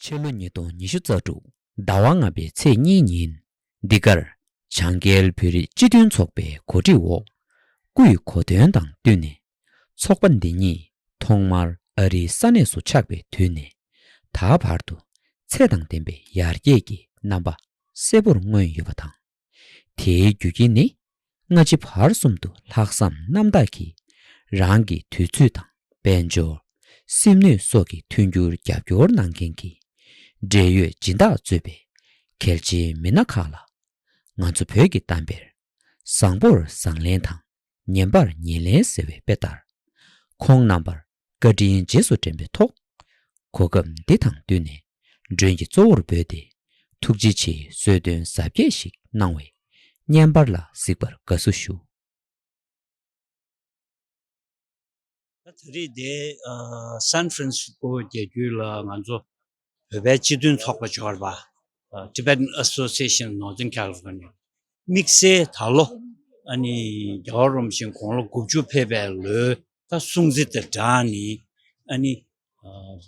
첼로니도 니슈저주 다왕아베 체니닌 디거 장겔 뷰리 지든 속배 고지wo 꾸이 고대연당 되네 속반디니 통말 어리 산에서 착배 되네 다 바르도 체당 댐베 야르게기 남바 세부르모이 유바당 대규기니 나지 바르숨도 학삼 남다기 랑기 뒤추당 벤조 심리 속이 튕규르 갸교르 난겐기 제유 진다 쯔베 켈지 미나칼라 nganzu phegi tamber sangbor sanglentang nyembar nyelen sewe petar khong number gadin jesu tembe tok kogam detang dune drengi zor bede tukji chi södön sabye shik nangwe nyembar la sikbar gasushu Tari de San Francisco jejula nganzu bebe chidun thokba chorba Tibetan Association Northern California 믹스에 달로 아니 여름신 공로 국주 패배를 다 숭지들 다니 아니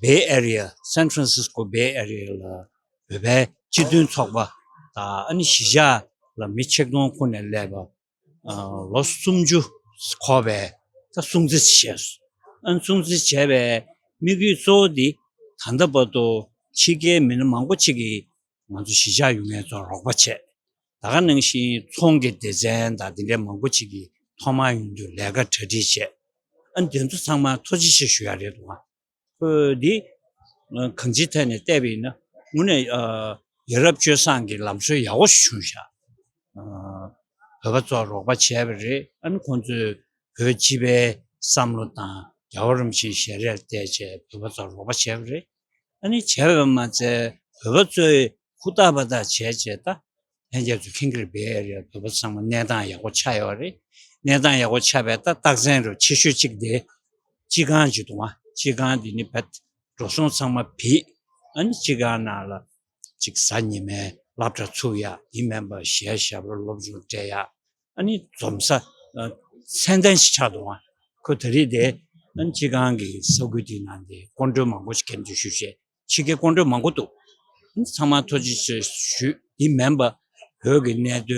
베이 에리아 샌프란시스코 베이 에리아라 베베 지든 속바 다 아니 시자 라 미책동 코네 레바 로스숨주 스코베 다 숭지치스 안 숭지체베 미기 소디 단다버도 치게 미는 망고치기 먼저 시자 용해서 로바체 나가는 시 총계 대전 다들의 망고치기 토마윤도 내가 저지체 안전도 상마 토지시 쉬야래도 그디 컨지턴의 대비는 문에 유럽주상기 남수 야고 슈샤 그것도 로바체베리 안 콘주 그 집에 삼로다 여름시 셔럴 때제 그것도 로바체베리 아니 제가만 제 그것도 후다바다 제제다 현재 킹글 베리아 그것상 내단하고 차요리 내단하고 차베다 딱전으로 치슈직데 지간지도와 지간디니 밭 조선상마 비 아니 지간나라 직사님의 랍자 추야 이 멤버 시야샤로 롭주제야 아니 좀사 센덴시차도와 그들이데 안 지간기 소구디난데 콘도망고 시켄주슈제 치게 콘도망고도 사마토지스 이 멤버 거기 내도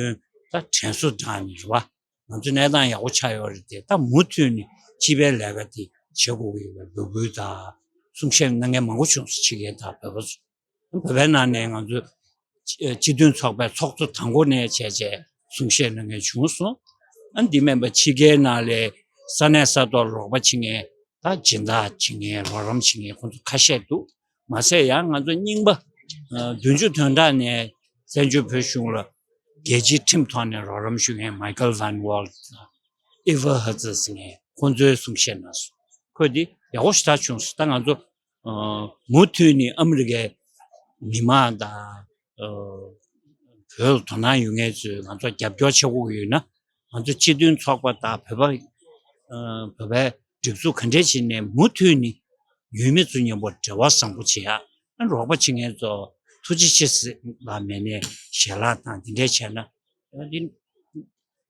다 전수단이와 먼저 내단 야고 차요를 때다 무튼이 집에 내가디 저고기 뭐보다 숨쉬는 게 많고 좀 치게다 버버스 버벤나네 가지고 지든 속배 속도 당고네 제제 숨쉬는 게 중수 안 디멤버 치게 날에 산에서도 로바칭에 다 진다 칭에 로람칭에 콘도 카셰도 마세야 가지고 닝바 dunju tondane senju peshungla geji tim tone roram shunge Michael Van Walt ever hazasnge konzo sungshenas kodi yagoshta chungs tangazo mutuni amrige mimada 별 도나 용해주 먼저 겹겨 쳐고 유나 먼저 지든 속바다 배바 배배 직수 컨제신에 무튼이 유미준이 뭐 저와상 부치야 로버칭에서 투지시스 라면에 샬라탄 디레체나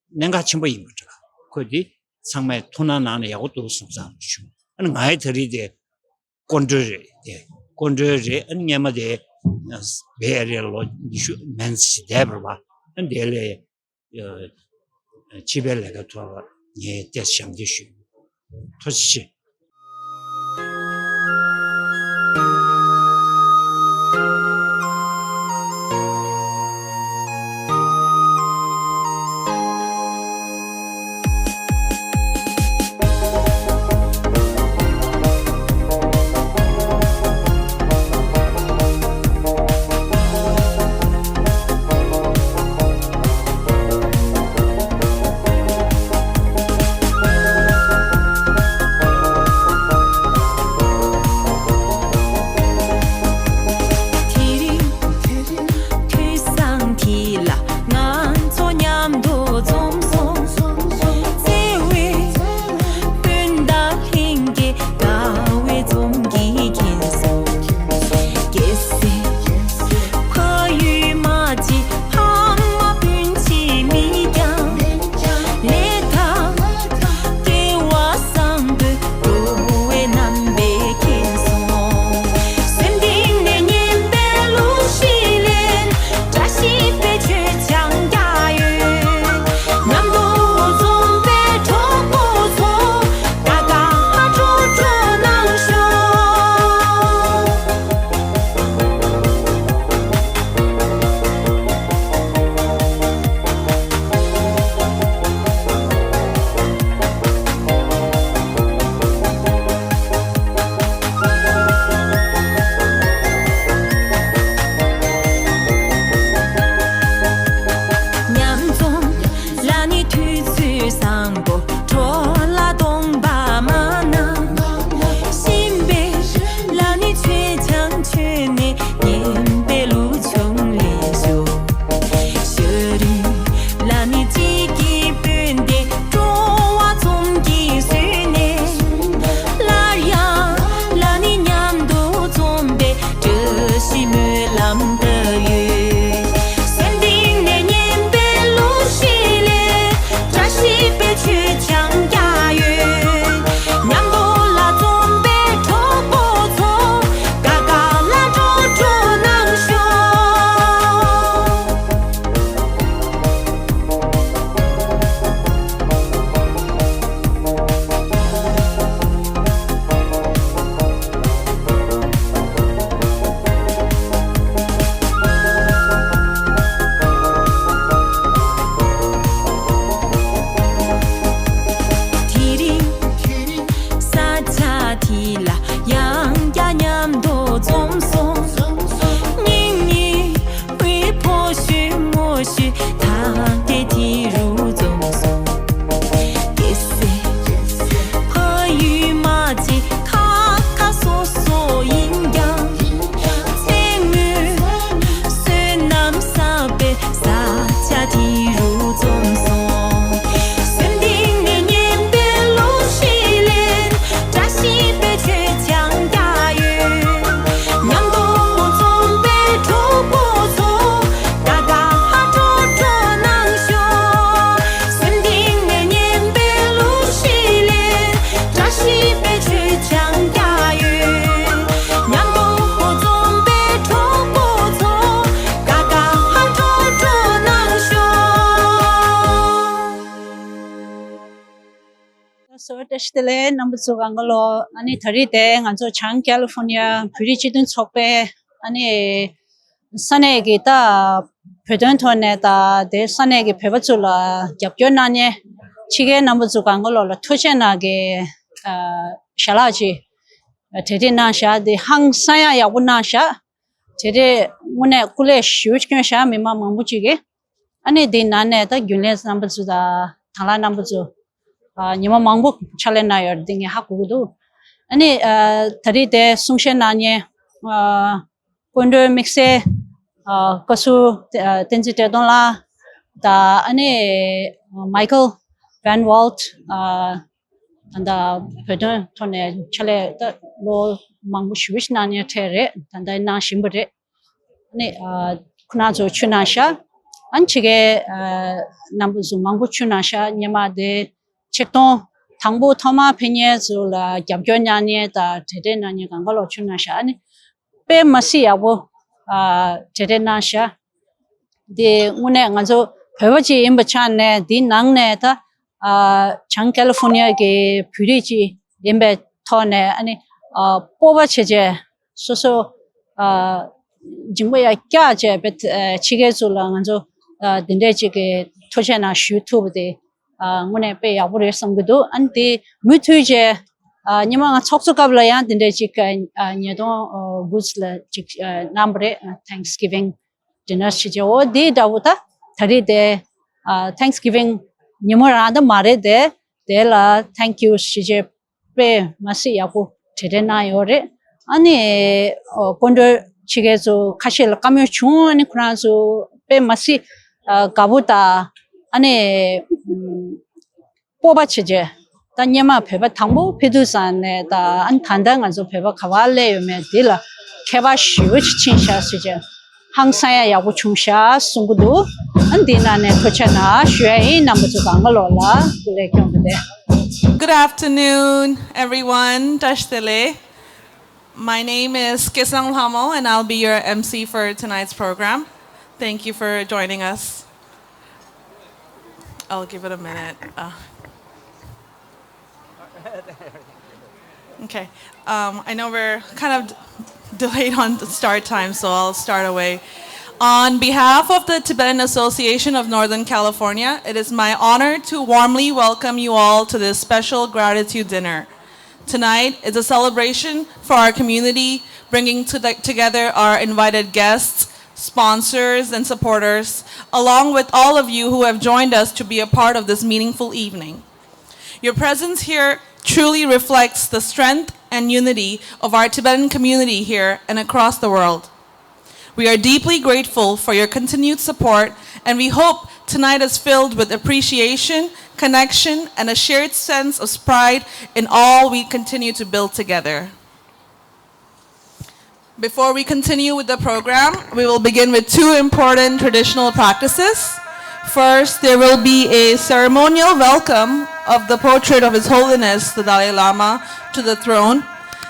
내가 침보 입었죠. 거기 상매 토나나는 야고도 속상 주. 아니 많이 들이데 콘드르 아니야마데 베리얼로 이슈 맨시 데브라 안데레 집에래가 돌아 예 대상지슈 토시 teshtele number so gangalo ani 30 te nganzo chang California phiri chidun chokpe ani sane gi ta phedon thone ta de sane gi phebachula japyo nanye chige number so gangalo la thochena ge shalaji tede na sha de hang saya ya wuna sha tede mune kule shuch kya sha mema mambuchi ge ani de nane ta gyules number so da thala number so nima mangbu chalena yor dinge hakudu ani thari de sungshen nanye kondo mixe kasu tenji te don la da ani Michael Van Walt anda pedon tone chale da lo mangbu shwish nanye tere tanda na shimbure ani kuna zo chunasha anchige nambu zu mangbu chunasha nyama de chekton 당보 토마 페니에즈라 잡교냐니에다 제데나니 간걸로 추나샤 아니 빼 마시야고 제데나샤 데 운에 간저 배워지 임버찬네 디 낭네다 장 캘리포니아게 뷰리지 임베 토네 아니 뽑아 체제 소소 정말 꺄제 베 치게줄라 간저 딘데지게 토제나 유튜브데 ngune pe ya bure samgudu anti mutuje nyama choksukabla ya dinde chika nyedo gusla chik nambre Thanksgiving dinner chije o de dawuta thari de Thanksgiving nyamara da mare de la thank you chije pe masi yaku terena yore ani kondo chige zo khashel kamyo chuni kranzo pe masi gabuta ani 뽑아치제 단예마 배바 당보 페두산에 다안 단단한서 배바 가발레 요메 딜라 케바시 위치친샤시제 항상야 야부 충샤 숭구도 안디나네 토차나 쉐이 남부주 강글로라 그래 경부데. Good afternoon, everyone. Tashtele. My name is Kesang Hamo, and I'll be your MC for tonight's program. Thank you for joining us. I'll give it a minute. Okay. I know we're kind of delayed on the start time, so I'll start away. On behalf of the Tibetan Association of Northern California, it is my honor to warmly welcome you all to this special gratitude dinner. Tonight is a celebration for our community, bringing together our invited guests, sponsors, and supporters, along with all of you who have joined us to be a part of this meaningful evening. Your presence here truly reflects the strength and unity of our Tibetan community here and across the world. We are deeply grateful for your continued support, and we hope tonight is filled with appreciation, connection, and a shared sense of pride in all we continue to build together. Before we continue with the program, we will begin with two important traditional practices. First, there will be a ceremonial welcome of the portrait of His Holiness, the Dalai Lama, to the throne.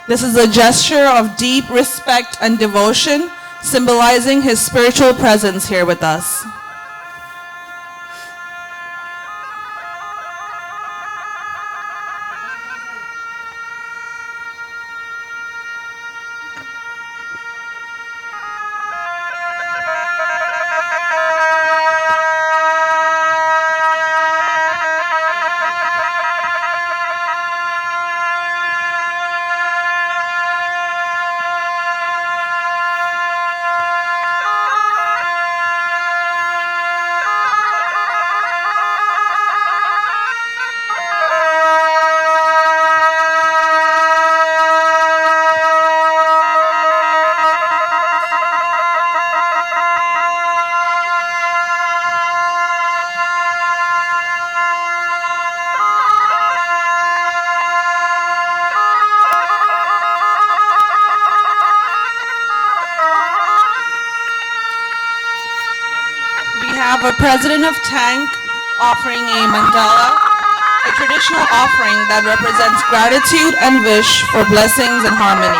This is a gesture of deep respect and devotion, symbolizing his spiritual presence here with us. A president of Tank offering a mandala, a traditional offering that represents gratitude and wish for blessings and harmony.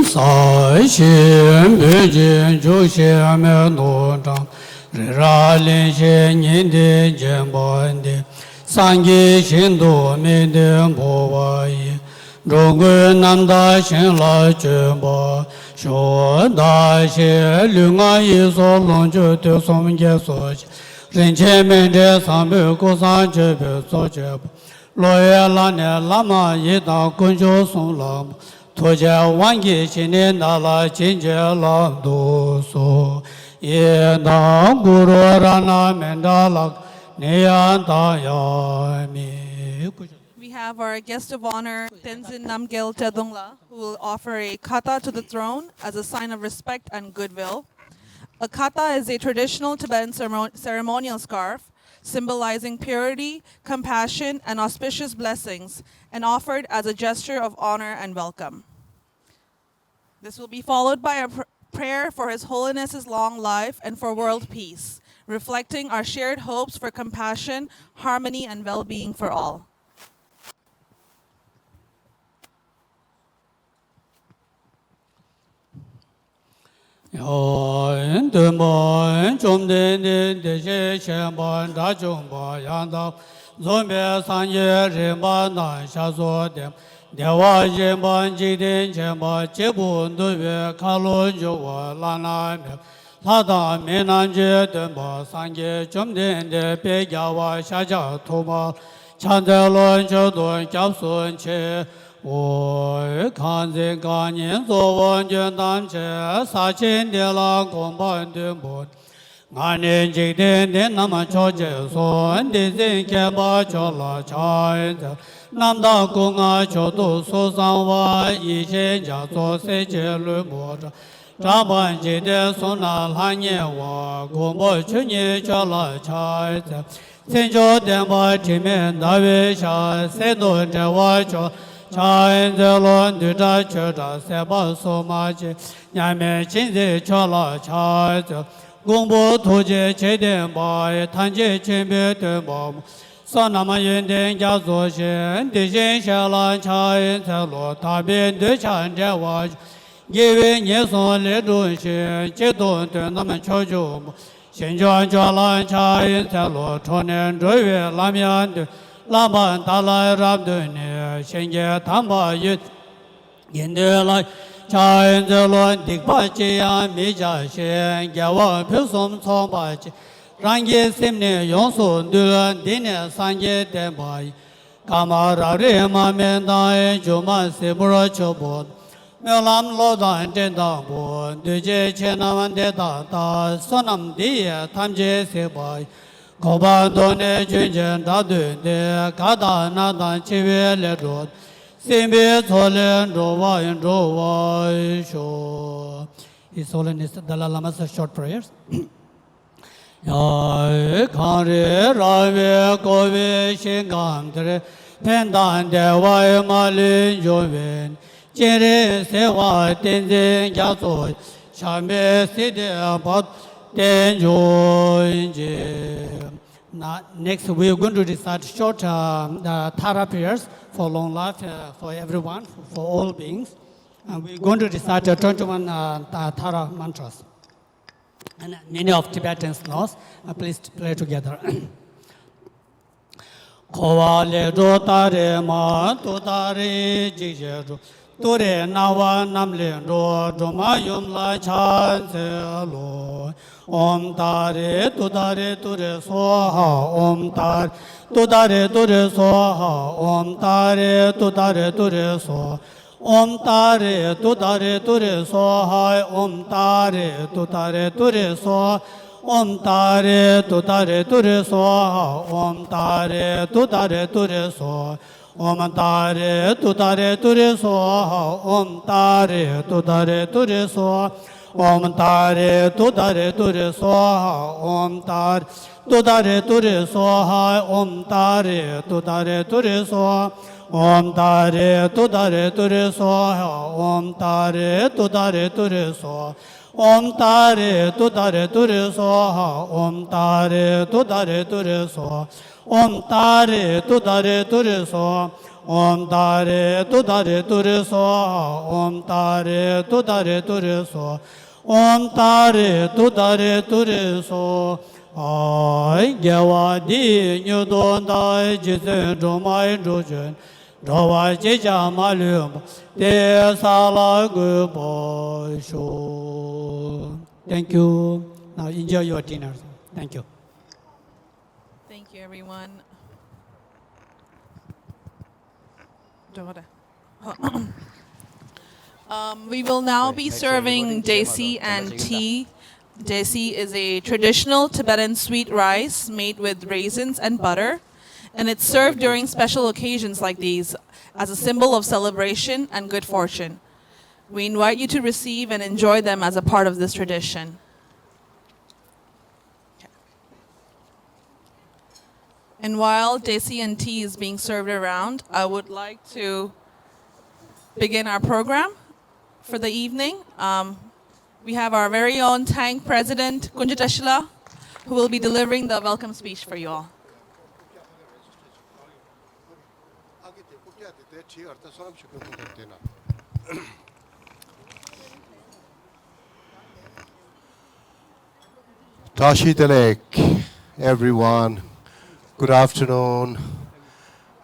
Sai Shin Bujin Jushin Nodang Ralin Shin Yindi Jambandi Sangi Shindu Midin Bowai Rogu Namda Shin La Jumbo Sho Da Shi Lunga Yiso Longju Tu Som Ge Soch Rinche Mende Sambu Kusan Jebu Sochebu Loya Lane Lama Yida Kunjo Song Lam Toja Wangi Chine Nala Chinje Lam Do So Yeda Guru Rana Mendalak Niyanta Yami. We have our guest of honor, Tenzin Namgyel Tedongla, who will offer a kata to the throne as a sign of respect and goodwill. A kata is a traditional Tibetan ceremonial scarf symbolizing purity, compassion, and auspicious blessings, and offered as a gesture of honor and welcome. This will be followed by a prayer for His Holiness's long life and for world peace, reflecting our shared hopes for compassion, harmony, and well-being for all. Yon Dumbo, Jumden, the Shemban, Dajumba, Yanda, Zombe, Sanye, Rimba, Shazo, them, Dewa, Jemban, Jidin, Jemba, Jebun, Dube, Kalo, Joa, Lana, Lada, Menanje, Dumba, Sanye, Jumden, the Pegawa, Shaja, Toma, Chandelon, Jodon, Japsun, Che, 我看见干年做完全当车，3000的拉公办的门，俺年纪的那么超结算的人开把着了菜子，南大公啊就都说上话，以前家做谁接路摸着，上班记得送那烂年话，公办去年着了菜子，现在电话前面大月下，谁都这话着。 Chain the Lord do the church, Seba so much, Yame Chin the Chala Charge, Gumbo Toje Chedem by Tanje Chimbe to Bomb, Sonama Yenden Yazoshin, the Jen Shalan Chain the Lord, Tabin the Chanja watch, giving yes on Ledushin, Cheton to Naman Chojum, Shinjuan Chalan Chain the Lord, Tonen Drive Lamian. Laban Talai Rabdune, Shenja Tamba Yut, Yendela, Chain the Lord, Dikpachi, Mija Shen, Gawa, Pilsum Tombachi, Rangi Simne, Yonsun, Dulan, Dine, Sanje, Dembai, Kamara Rema Mendai, Juma Sibura Chobot, Melam Lodan, Tendabon, Duje Chenaman Deta, Sonam Dia, Tamje Sebai. Koba done junjen da de kada na dan chiwe le ro simbe thole ro wa sho. His Holiness Dalai Lama's short prayers. Ya kare rave kove shingam tere pendan de wa malin joven jere sewa tenzen yaso shambe side bat Next, we are going to recite short Thara prayers for long life for everyone, for all beings. And we are going to recite 21 Thara mantras. And many of Tibetans know. Please pray together. Kovale do tare ma to tare jijeru. Ture nawa namle ro doma yum la chan se lo. Om tare tu ture soha. Om tare tu ture soha. Om tare tu ture soha. Om tare tu ture soha. Om tare tu ture soha. Om tare tu ture soha. Om tare tu ture soha. Om tare tu ture soha. Om tare tu ture soha. Om tare tu ture soha. Om tare tu ture soha. Om tare tu ture soha. Om tare tu ture soha. Om tare tu ture soha. Om tare tu ture soha. Om tare tu ture soha. Om tare tu ture soha. Om Tare Tudare Ture So, Om Tare Tudare Ture So, Om Tare Tudare Ture So, Ai Gyawa Di Nyudon Dai Jisen Jomai Jojun, Jawa Jeja Malum, De Sala Gubo Sho. Thank you. Now enjoy your dinner. Thank you. Thank you, everyone. We will now be serving desi and tea. Desi is a traditional Tibetan sweet rice made with raisins and butter, and it's served during special occasions like these as a symbol of celebration and good fortune. We invite you to receive and enjoy them as a part of this tradition. And while desi and tea is being served around, I would like to begin our program for the evening. We have our very own Tank President, Kunjatashila, who will be delivering the welcome speech for you all. Tashi Delek, everyone. Good afternoon.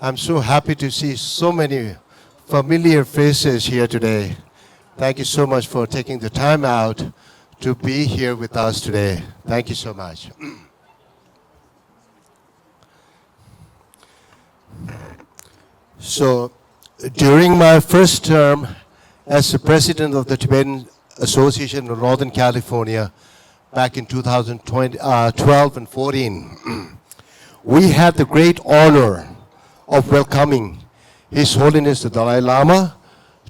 I'm so happy to see so many familiar faces here today. Thank you so much for taking the time out to be here with us today. Thank you so much. So, during my first term as the president of the Tibetan Association of Northern California back in 2012 and 14, we had the great honor of welcoming His Holiness the Dalai Lama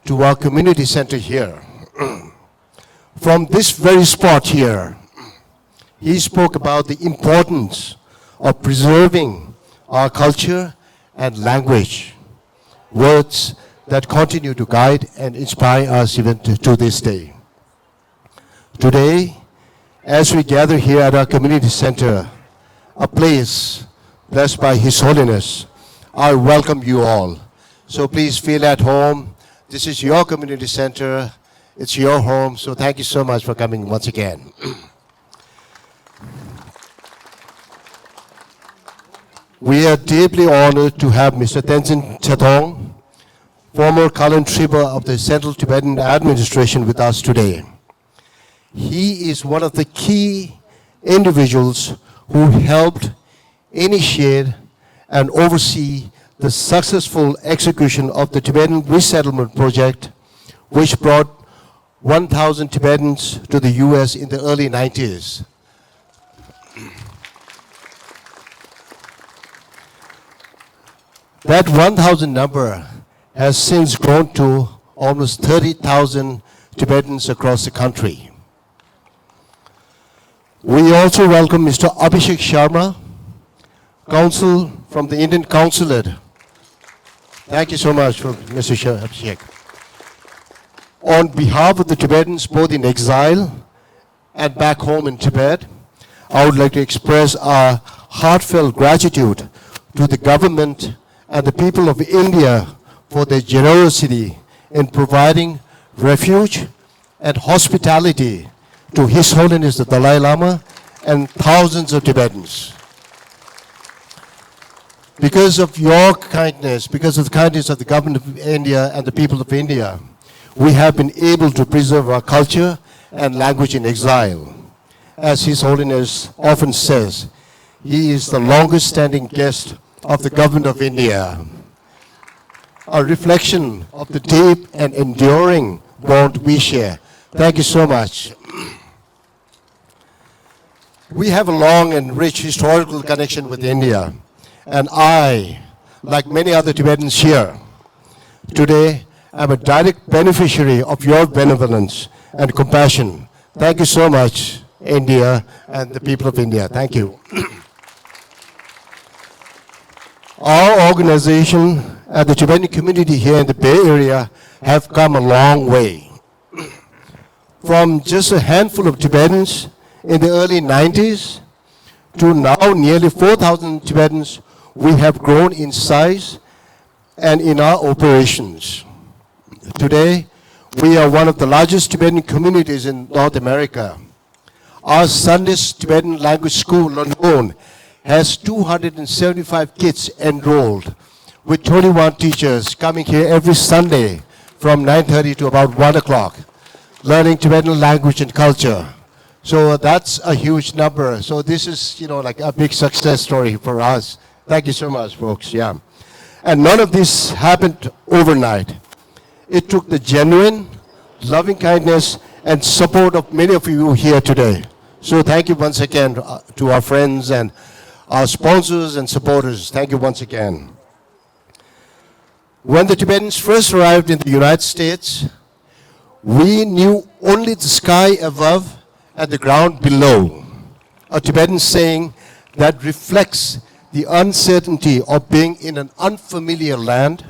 to our community center here. From this very spot here, he spoke about the importance of preserving our culture and language, words that continue to guide and inspire us even to this day. Today, as we gather here at our community center, a place blessed by His Holiness, I welcome you all. So please feel at home. This is your community center. It's your home. So thank you so much for coming once again. We are deeply honored to have Mr. Tenzin Chatong, former Kalan Triba of the Central Tibetan Administration, with us today. He is one of the key individuals who helped initiate and oversee the successful execution of the Tibetan Resettlement project, which brought 1,000 Tibetans to the US in the early 90s. That 1,000 number has since grown to almost 30,000 Tibetans across the country. We also welcome Mr. Abhishek Sharma, Counsel from the Indian Consulate. Thank you so much for Mr. Abhishek. On behalf of the Tibetans, both in exile and back home in Tibet, I would like to express our heartfelt gratitude to the government and the people of India for their generosity in providing refuge and hospitality to His Holiness the Dalai Lama and thousands of Tibetans. Because of your kindness, because of the kindness of the government of India and the people of India, we have been able to preserve our culture and language in exile. As His Holiness often says, he is the longest standing guest of the government of India. A reflection of the deep and enduring bond we share. Thank you so much. We have a long and rich historical connection with India. And I, like many other Tibetans here, today am a direct beneficiary of your benevolence and compassion. Thank you so much, India and the people of India. Thank you. Our organization and the Tibetan community here in the Bay Area have come a long way. From just a handful of Tibetans in the early 90s to now nearly 4,000 Tibetans, we have grown in size and in our operations. Today, we are one of the largest Tibetan communities in North America. Our Sunday's Tibetan language school alone has 275 kids enrolled, with 21 teachers coming here every Sunday from 9:30 to about 1 o'clock, learning Tibetan language and culture. So that's a huge number. So this is, like a big success story for us. Thank you so much, folks. Yeah. And none of this happened overnight. It took the genuine, loving kindness and support of many of you here today. So thank you once again to our friends and our sponsors and supporters. Thank you once again. When the Tibetans first arrived in the United States, we knew only the sky above and the ground below. A Tibetan saying that reflects the uncertainty of being in an unfamiliar land,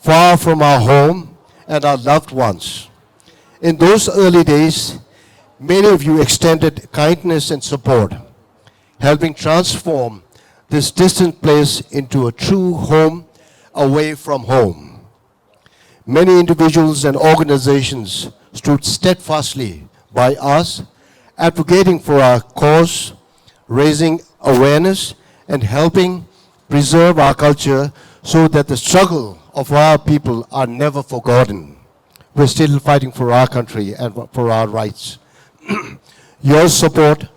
far from our home and our loved ones. In those early days, many of you extended kindness and support, helping transform this distant place into a true home away from home. Many individuals and organizations stood steadfastly by us, advocating for our cause, raising awareness, and helping preserve our culture so that the struggle of our people are never forgotten. We're still fighting for our country and for our rights. Your support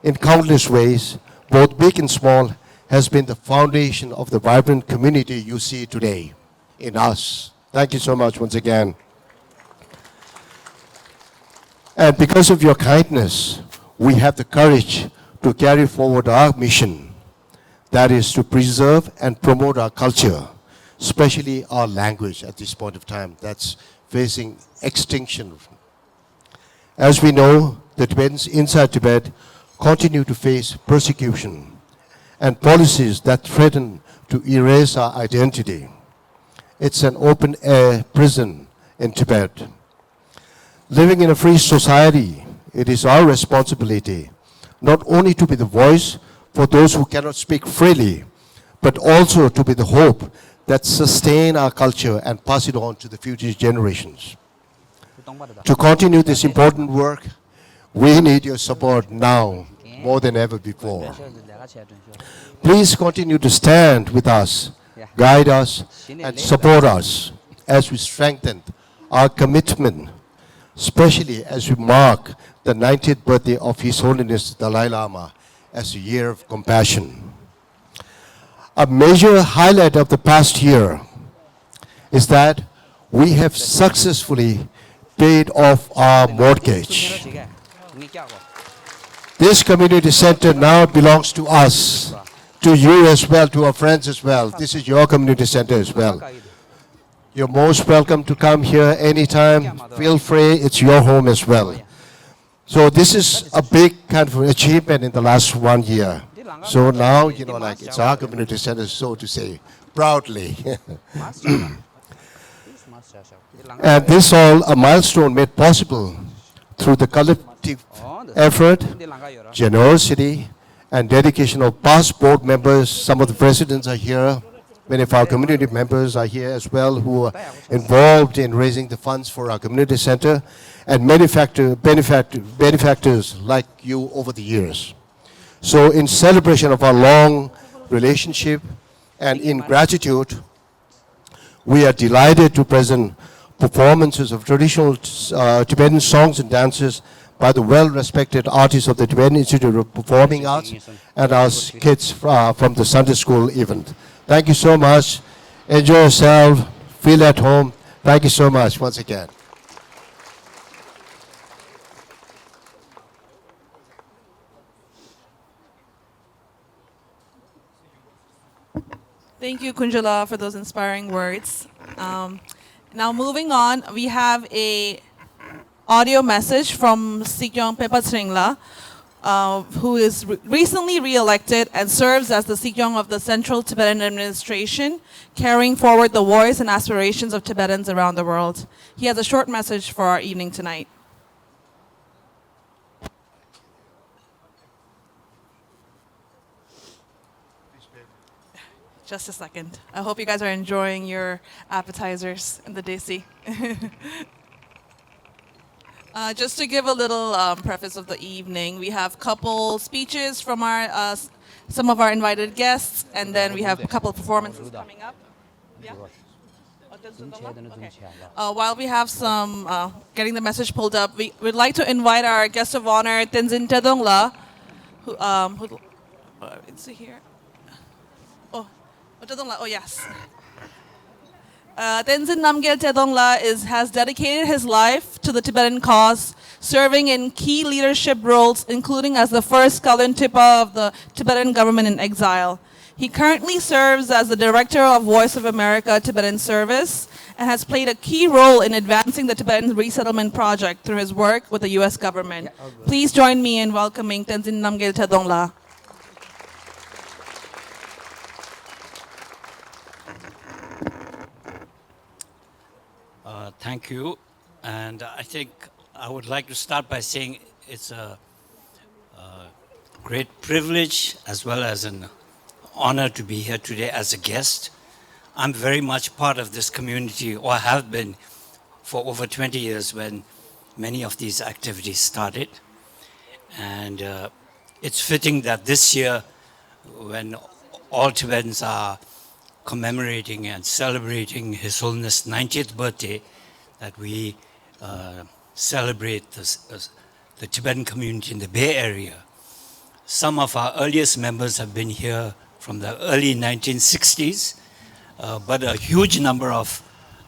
in countless ways, both big and small, has been the foundation of the vibrant community you see today in us. Thank you so much once again. And because of your kindness, we have the courage to carry forward our mission, that is to preserve and promote our culture, especially our language at this point of time that's facing extinction. As we know, the Tibetans inside Tibet continue to face persecution and policies that threaten to erase our identity. It's an open-air prison in Tibet. Living in a free society, it is our responsibility not only to be the voice for those who cannot speak freely, but also to be the hope that sustain our culture and pass it on to the future generations. To continue this important work, we need your support now more than ever before. Please continue to stand with us, guide us, and support us as we strengthen our commitment, especially as we mark the 90th birthday of His Holiness Dalai Lama as a year of compassion. A major highlight of the past year is that we have successfully paid off our mortgage. This community center now belongs to us, to you as well, to our friends as well. This is your community center as well. You're most welcome to come here anytime. Feel free, it's your home as well. So this is a big kind of achievement in the last 1 year. So now, it's our community center, so to say, proudly. And this all a milestone made possible through the collective effort, generosity, and dedication of past board members. Some of the presidents are here. Many of our community members are here as well, who are involved in raising the funds for our community center, and benefactors like you over the years. So in celebration of our long relationship and in gratitude, we are delighted to present performances of traditional Tibetan songs and dances by the well-respected artists of the Tibetan Institute of Performing Arts and our kids from the Sunday school event. Thank you so much. Enjoy yourself. Feel at home. Thank you so much once again. Thank you, Kunjala, for those inspiring words. Now moving on, we have a audio message from Sikyong Pepa Tsringla, who is recently re-elected and serves as the Sikyong of the Central Tibetan Administration, carrying forward the voice and aspirations of Tibetans around the world. He has a short message for our evening tonight. Just a second. I hope you guys are enjoying your appetizers in the desi. Just to give a little preface of the evening, we have couple speeches from our some of our invited guests, and then we have a couple of performances coming up. Yeah. Okay. While we have some getting the message pulled up, we'd like to invite our guest of honor, Tenzin Tedongla, who is he here? Oh, yes. Tenzin Namgyel Tedongla has dedicated his life to the Tibetan cause, serving in key leadership roles, including as the first Khalun Tipa of the Tibetan government in exile. He currently serves as the director of Voice of America Tibetan Service and has played a key role in advancing the Tibetan Resettlement project through his work with the U.S. government. Please join me in welcoming Tenzin Namgyel Tedongla. Thank you. And I think I would like to start by saying it's a great privilege as well as an honor to be here today as a guest. I'm very much part of this community, or have been for over 20 years when many of these activities started. And it's fitting that this year, when all Tibetans are commemorating and celebrating His Holiness' 90th birthday, that we celebrate the Tibetan community in the Bay Area. Some of our earliest members have been here from the early 1960s, but a huge number of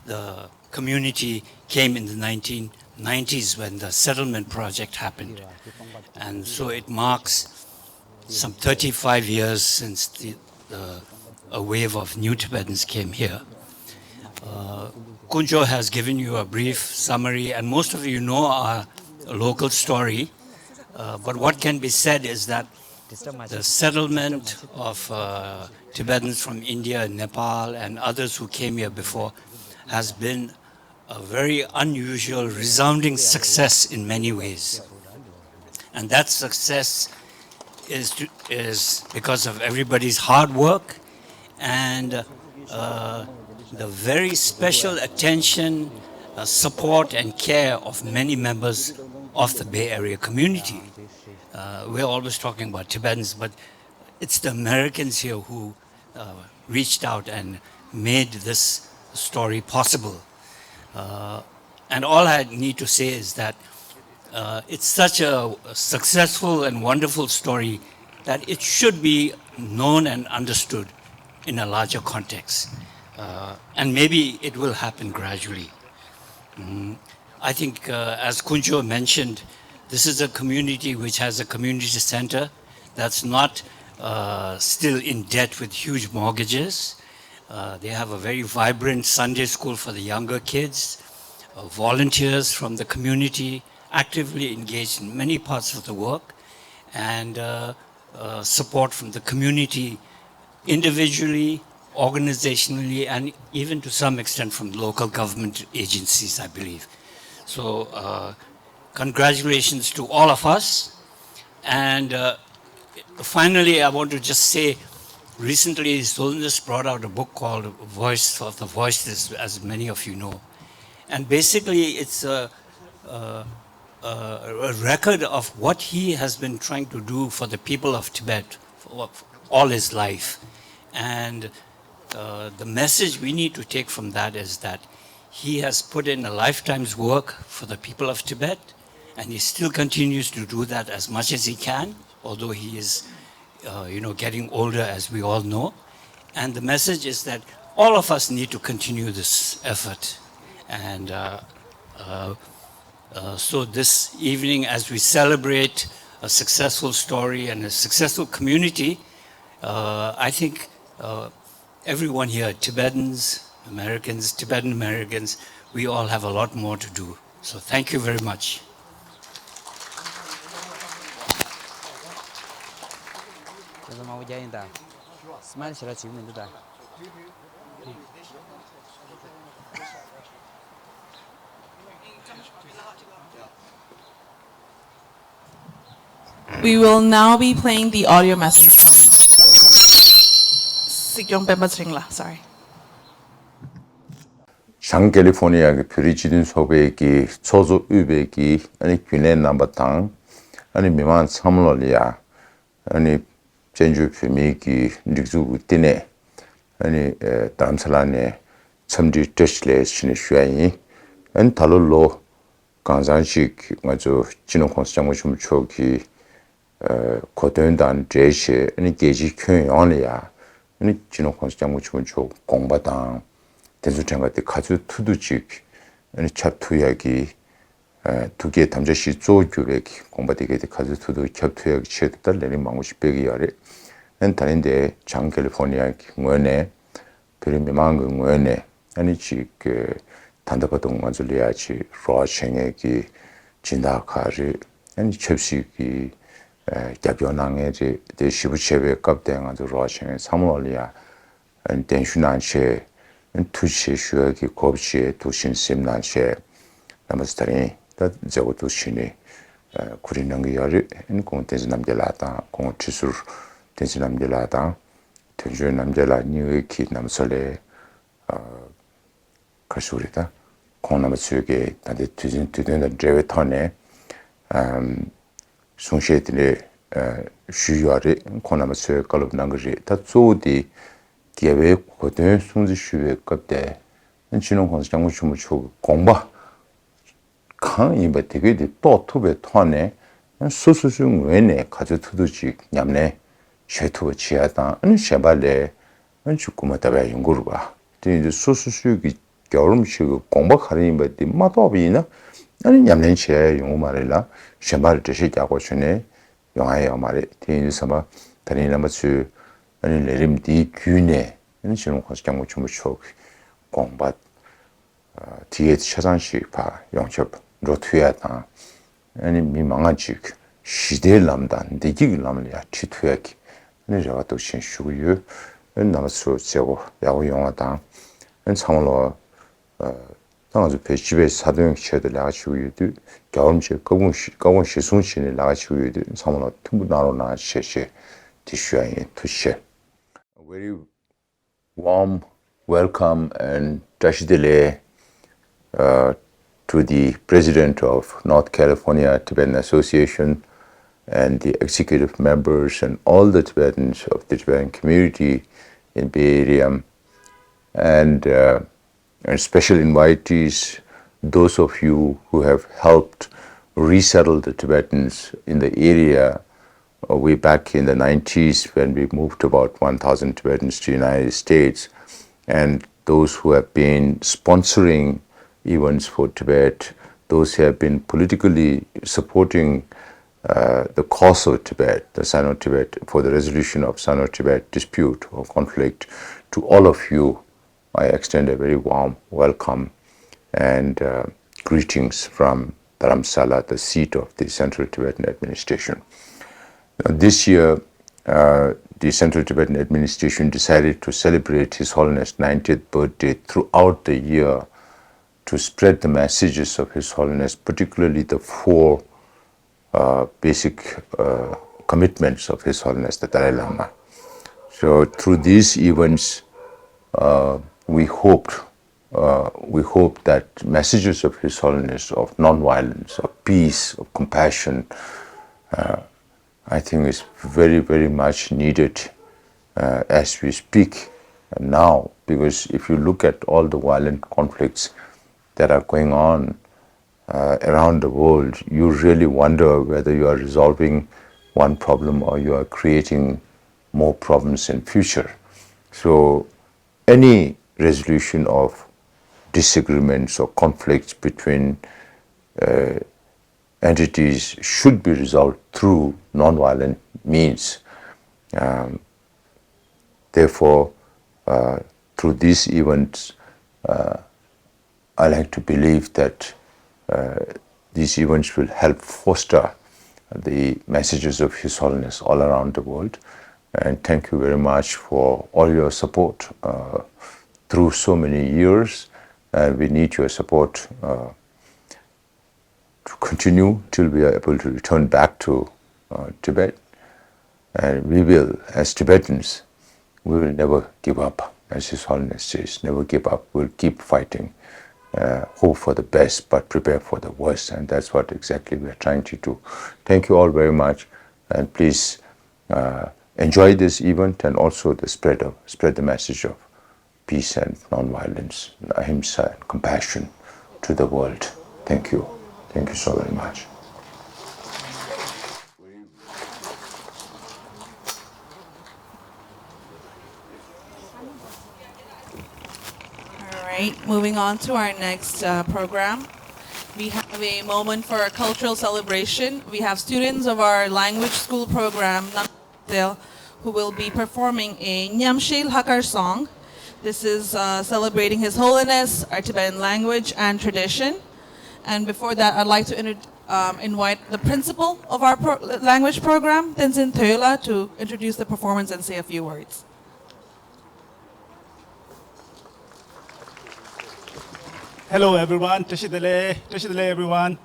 the community came in the 1990s when the settlement project happened. And so it marks some 35 years since a wave of new Tibetans came here. Kunjo has given you a brief summary, and most of you know our local story. But what can be said is that the settlement of Tibetans from India and Nepal and others who came here before has been a very unusual, resounding success in many ways. And that success is because of everybody's hard work and the very special attention, support and care of many members of the Bay Area community. We're always talking about Tibetans, but it's the Americans here who reached out and made this story possible. And all I need to say is that it's such a successful and wonderful story that it should be known and understood in a larger context. And maybe it will happen gradually. I think, as Kunjo mentioned, this is a community which has a community center that's not still in debt with huge mortgages. They have a very vibrant Sunday school for the younger kids, volunteers from the community actively engaged in many parts of the work, and support from the community individually, organizationally, and even to some extent from local government agencies, I believe. So congratulations to all of us. And finally, I want to just say, recently His Holiness brought out a book called Voice of the Voiceless, as many of you know. And basically it's a record of what he has been trying to do for the people of Tibet for all his life. And the message we need to take from that is that he has put in a lifetime's work for the people of Tibet, and he still continues to do that as much as he can, although he is getting older, as we all know. And the message is that all of us need to continue this effort. And so this evening, as we celebrate a successful story and a successful community, I think everyone here, Tibetans, Americans, Tibetan Americans, we all have a lot more to do. So thank you very much. We will now be playing the audio message from Sikyong Pembachingla, sorry. 장 캘리포니아 그 프리지든 소베기 초조 우베기 아니 균에 남바탕 아니 미만 삼월이야 아니 전주 피미기 닉주 티네 아니 담살라네 참지 테슬레스니 슈아이 안 탈로 간산식 맞아 진호 콘스장모 좀 초기 고된단 제시 아니 계지 교양이야 아니 진호 콘스장모 좀 공바당 대수장 같은 가주 투두직 아니 찹투약이 두개 담자시 조교백 공부되게 가주 투두 찹투약 치했다 내리 망고 10백이 아래 엔 다른데 장 캘리포니아 응원에 그림이만 응원에 아니 지그 단답하던 가줄이야지 로싱에기 진다카리 아니 첩식이 야변항에 대시부체베 갑대가도 로싱에 3월이야 엔 댄슈난셰 투시 슈어기 곱시에 두신 심난셰 남스타리 다 저거 두신이 구리는 게 열이 공 텐스 남gel라다 공 치술 텐스 남gel라다 텐주 남gel라 뉴이키 남설레 가수리다 공 남수게 다데 투진 투된 드레베톤에 송셰드네 슈여리 공 남수 걸업난 거지 다 조디 디에베 고대 송지 슈에 갑대 진흥 건설 장무 주 공바 강 이베 되게 또 투베 토네 수수중 외에 가져 투두지 냠네 쉐투 지하다 은 쉐발레 은 죽고마다베 연구를 봐 이제 수수수기 겨울음식 공부하는 것도 마도비나 아니 냠네 쉐 용어 말이라 쉐발 드시자고 주네 영화에 말이 되는 서마 다른 남아주 아니 내림디 균에 인신은 과장 좀 공부 뒤에 차장식 봐 영접 로트야다 아니 미망한지 시대를 남다 내기를 남을야 치투야기 아니 제가 또 신슈유 남아서 제고 야구 영화다 참으로 당아주 배집에 사도용 시에들 나가시고 유도 겨울음식 거군 시순신이 나가시고 유도 참으로 tum부 나로나 셰셰 티슈아이 투셰 very warm welcome and tashidele to the President of North California Tibetan Association and the executive members and all the Tibetans of the Tibetan community in Bay Area and special invitees, those of you who have helped resettle the Tibetans in the area way back in the 90s when we moved about 1,000 Tibetans to the United States, and those who have been sponsoring events for Tibet, those who have been politically supporting the cause of Tibet, the Sino-Tibet, for the resolution of Sino-Tibet dispute or conflict. To all of you, I extend a very warm welcome and greetings from Dharamsala, the seat of the Central Tibetan Administration. This year, the Central Tibetan Administration decided to celebrate His Holiness' 90th birthday throughout the year to spread the messages of His Holiness, particularly the four basic commitments of His Holiness, the Dalai Lama. So through these events, we hope that messages of His Holiness of non-violence, of peace, of compassion, I think is very, very much needed as we speak now, because if you look at all the violent conflicts that are going on around the world, you really wonder whether you are resolving one problem or you are creating more problems in future. So any resolution of disagreements or conflicts between entities should be resolved through non-violent means. Therefore, through these events, I like to believe that these events will help foster the messages of His Holiness all around the world. And thank you very much for all your support through so many years. We need your support to continue till we are able to return back to Tibet. And we will, as Tibetans, we will never give up. As His Holiness says, never give up. We'll keep fighting. Hope for the best, but prepare for the worst. And that's what exactly we're trying to do. Thank you all very much. And please enjoy this event and also spread the message of peace and non-violence, ahimsa and compassion to the world. Thank you. Thank you so very much. All right, moving on to our next program. We have a moment for a cultural celebration. We have students of our language school program, who will be performing a Nyamshil Hakar song. This is celebrating His Holiness, our Tibetan language and tradition. And before that, I'd like to invite the principal of our language program, Tenzin Theola, to introduce the performance and say a few words. Hello, everyone. Toshidele everyone.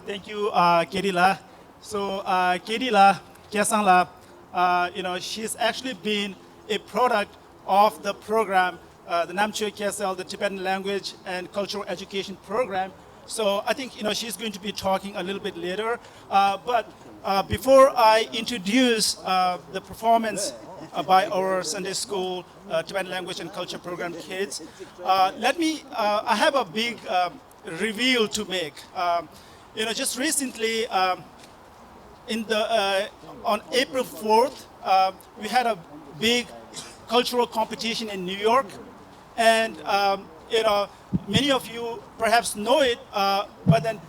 Thank you, Kedila. So, Kedila Kiasangla, she's actually been a product of the program, the Namche KSL, the Tibetan Language and Cultural Education Program. So, I think, she's going to be talking a little bit later. But before I introduce the performance by our Sunday School Tibetan Language and Culture Program kids, I have a big reveal to make. Just recently, on April 4th, we had a big cultural competition in New York, and many of you perhaps know it, but then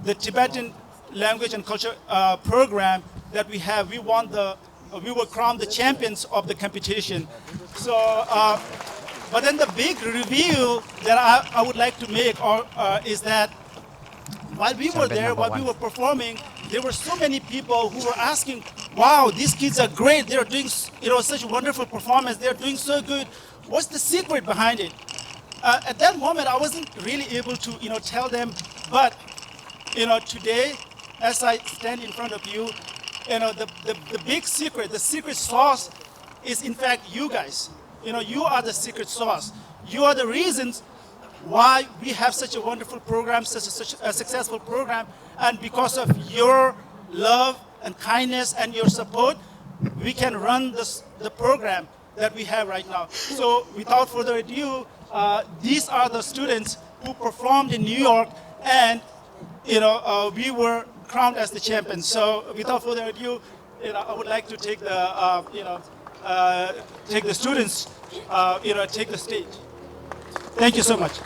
the Tibetan Language and Culture program that we have, we were crowned the champions of the competition. So, but then the big reveal that I would like to make is that while we were there, while we were performing, there were so many people who were asking, wow, these kids are great. They're doing such a wonderful performance. They're doing so good. What's the secret behind it? At that moment, I wasn't really able to tell them. But today, as I stand in front of you, the big secret, the secret sauce is in fact you guys. You are the secret sauce. You are the reasons why we have such a wonderful program, such a successful program. And because of your love and kindness and your support, we can run the program that we have right now. So without further ado, these are the students who performed in New York, and we were crowned as the champions. So without further ado, I would like to take the take the students, take the stage. Thank you so much.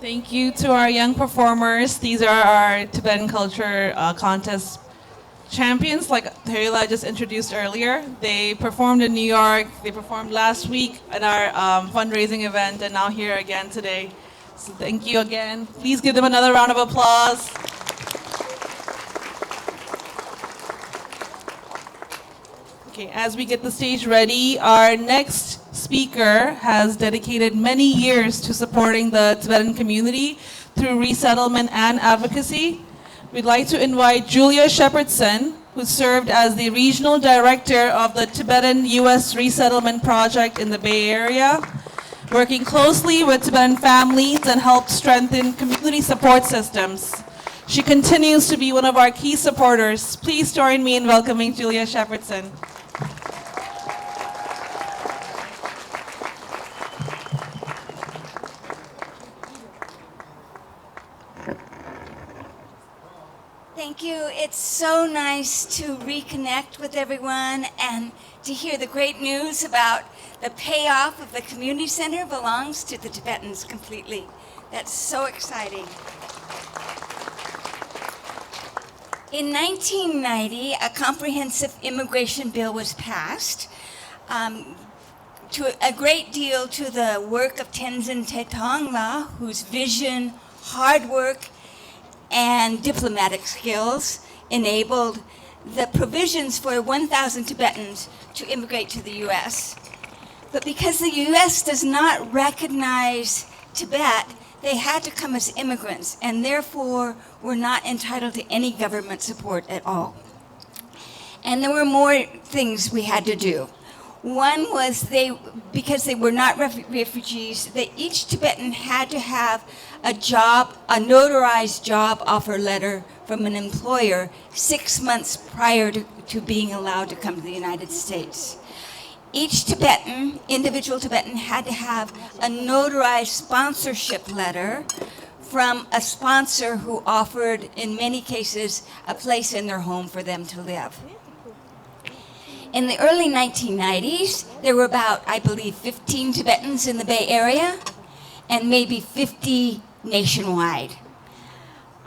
Thank you to our young performers. These are our Tibetan culture contest champions, like Terila just introduced earlier. They performed in New York. They performed last week at our fundraising event, and now here again today. So thank you again. Please give them another round of applause. Okay, as we get the stage ready, our next speaker has dedicated many years to supporting the Tibetan community through resettlement and advocacy. We'd like to invite Julia Shepherdson, who served as the regional director of the Tibetan U.S. Resettlement Project in the Bay Area, working closely with Tibetan families and helped strengthen community support systems. She continues to be one of our key supporters. Please join me in welcoming Julia Shepherdson. Thank you. It's so nice to reconnect with everyone and to hear the great news about the payoff of the community center belongs to the Tibetans completely. That's so exciting. In 1990, a comprehensive immigration bill was passed, to a great deal to the work of Tenzin Tetongla, whose vision, hard work, and diplomatic skills enabled the provisions for 1,000 Tibetans to immigrate to the U.S. But because the U.S. does not recognize Tibet, they had to come as immigrants and therefore were not entitled to any government support at all. And there were more things we had to do. One was because they were not refugees, each Tibetan had to have a notarized job offer letter from an employer 6 months prior to being allowed to come to the United States. Each individual Tibetan had to have a notarized sponsorship letter from a sponsor who offered, in many cases, a place in their home for them to live. In the early 1990s, there were about, I believe, 15 Tibetans in the Bay Area and maybe 50 nationwide.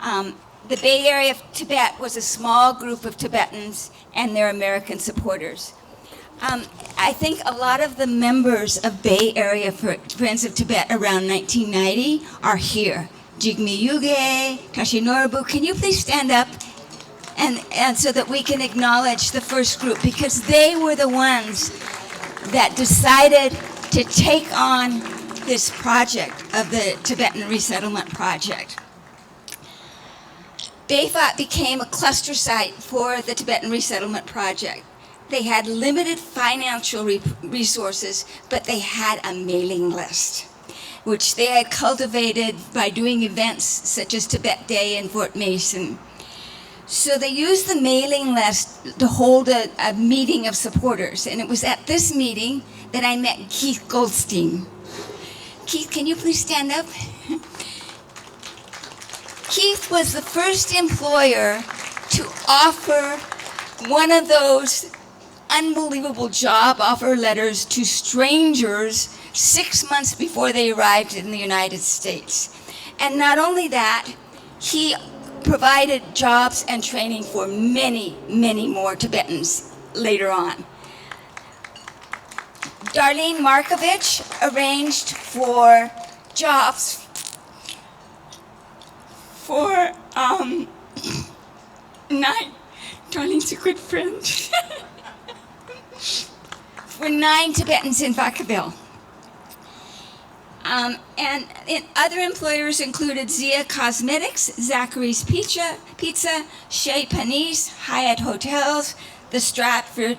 The Bay Area of Tibet was a small group of Tibetans and their American supporters. I think a lot of the members of Bay Area Friends of Tibet around 1990 are here. Jigme Yuge, Kashinoribu, can you please stand up? And so that we can acknowledge the first group, because they were the ones that decided to take on this project of the Tibetan Resettlement Project. Beifat became a cluster site for the Tibetan Resettlement Project. They had limited financial resources, but they had a mailing list, which they had cultivated by doing events such as Tibet Day in Fort Mason. So they used the mailing list to hold a meeting of supporters. And it was at this meeting that I met Keith Goldstein. Keith, can you please stand up? Keith was the first employer to offer one of those unbelievable job offer letters to strangers 6 months before they arrived in the United States. And not only that, he provided jobs and training for many, many more Tibetans later on. Darlene Markovich arranged for jobs for 9, Darlene's a good friend, for 9 Tibetans in Vacaville. And other employers included Zia Cosmetics, Zachary's Pizza, Chez Panisse, Hyatt Hotels, the Stratford,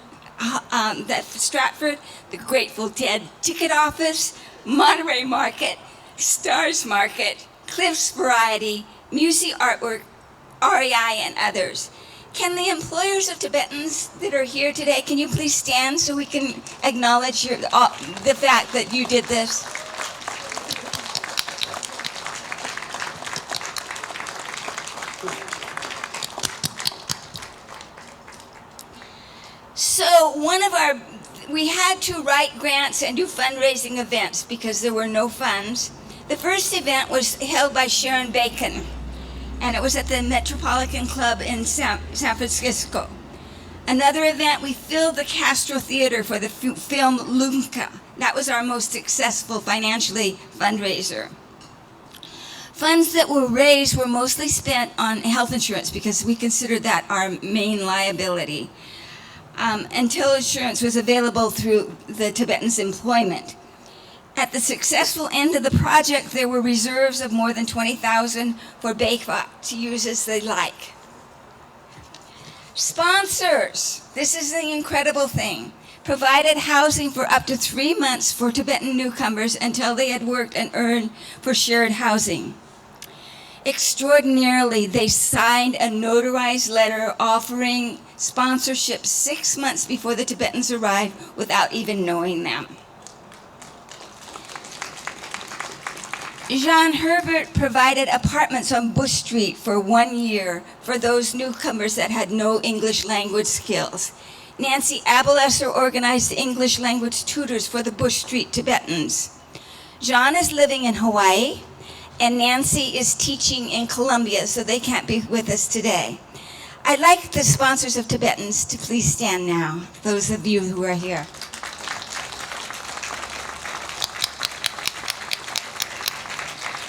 the Grateful Dead Ticket Office, Monterey Market, Stars Market, Cliff's Variety, Musi Artwork, REI, and others. Can the employers of Tibetans that are here today, can you please stand so we can acknowledge the fact that you did this? So we had to write grants and do fundraising events because there were no funds. The first event was held by Sharon Bacon, and it was at the Metropolitan Club in San Francisco. Another event, we filled the Castro Theater for the film Lunca. That was our most successful financially fundraiser. Funds that were raised were mostly spent on health insurance because we considered that our main liability, until insurance was available through the Tibetans' employment. At the successful end of the project, there were reserves of more than 20,000 for Baikwa to use as they like. Sponsors, this is the incredible thing, provided housing for up to 3 months for Tibetan newcomers until they had worked and earned for shared housing. Extraordinarily, they signed a notarized letter offering sponsorship 6 months before the Tibetans arrived without even knowing them. Jean Herbert provided apartments on Bush Street for 1 year for those newcomers that had no English language skills. Nancy Abelesser organized English language tutors for the Bush Street Tibetans. Jean is living in Hawaii, and Nancy is teaching in Colombia, so they can't be with us today. I'd like the sponsors of Tibetans to please stand now, those of you who are here.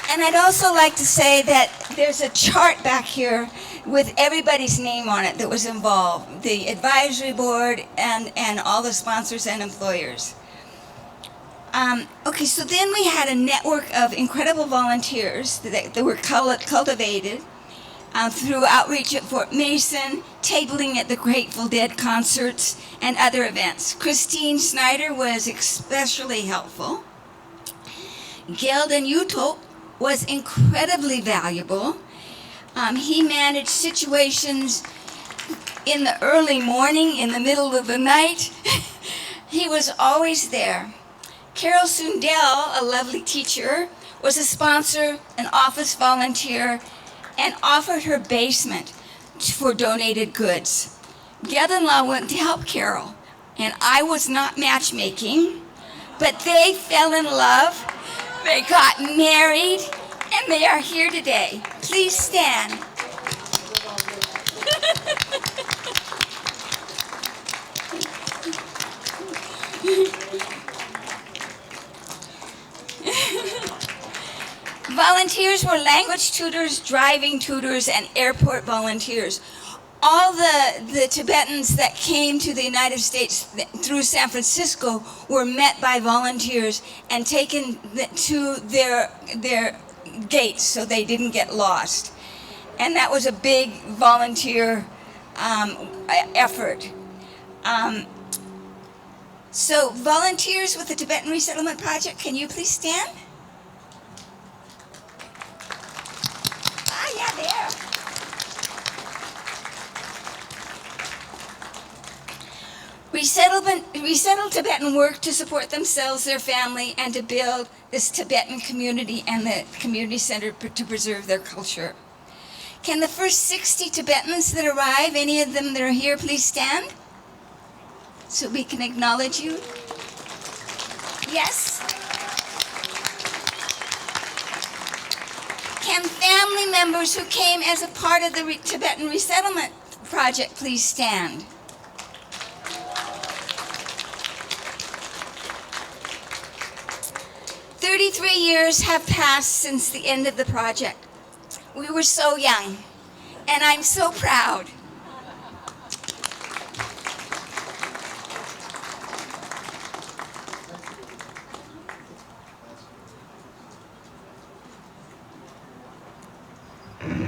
And I'd also like to say that there's a chart back here with everybody's name on it that was involved, the advisory board and all the sponsors and employers. Okay, so then we had a network of incredible volunteers that were cultivated through outreach at Fort Mason, tabling at the Grateful Dead concerts, and other events. Christine Snyder was especially helpful. Gelden Utop was incredibly valuable. He managed situations in the early morning, in the middle of the night. He was always there. Carol Sundell, a lovely teacher, was a sponsor, an office volunteer, and offered her basement for donated goods. Gelden-La went to help Carol, and I was not matchmaking, but they fell in love. They got married, and they are here today. Please stand. Volunteers were language tutors, driving tutors, and airport volunteers. All the Tibetans that came to the United States through San Francisco were met by volunteers and taken to their gates so they didn't get lost. And that was a big volunteer effort. So volunteers with the Tibetan Resettlement Project, can you please stand? Ah, yeah, there. Resettled Tibetan work to support themselves, their family, and to build this Tibetan community and the community center to preserve their culture. Can the first 60 Tibetans that arrive, any of them that are here, please stand? So we can acknowledge you. Yes? Can family members who came as a part of the Tibetan Resettlement Project please stand? "33 years have passed since the end of the project. We were so young, and I'm so proud.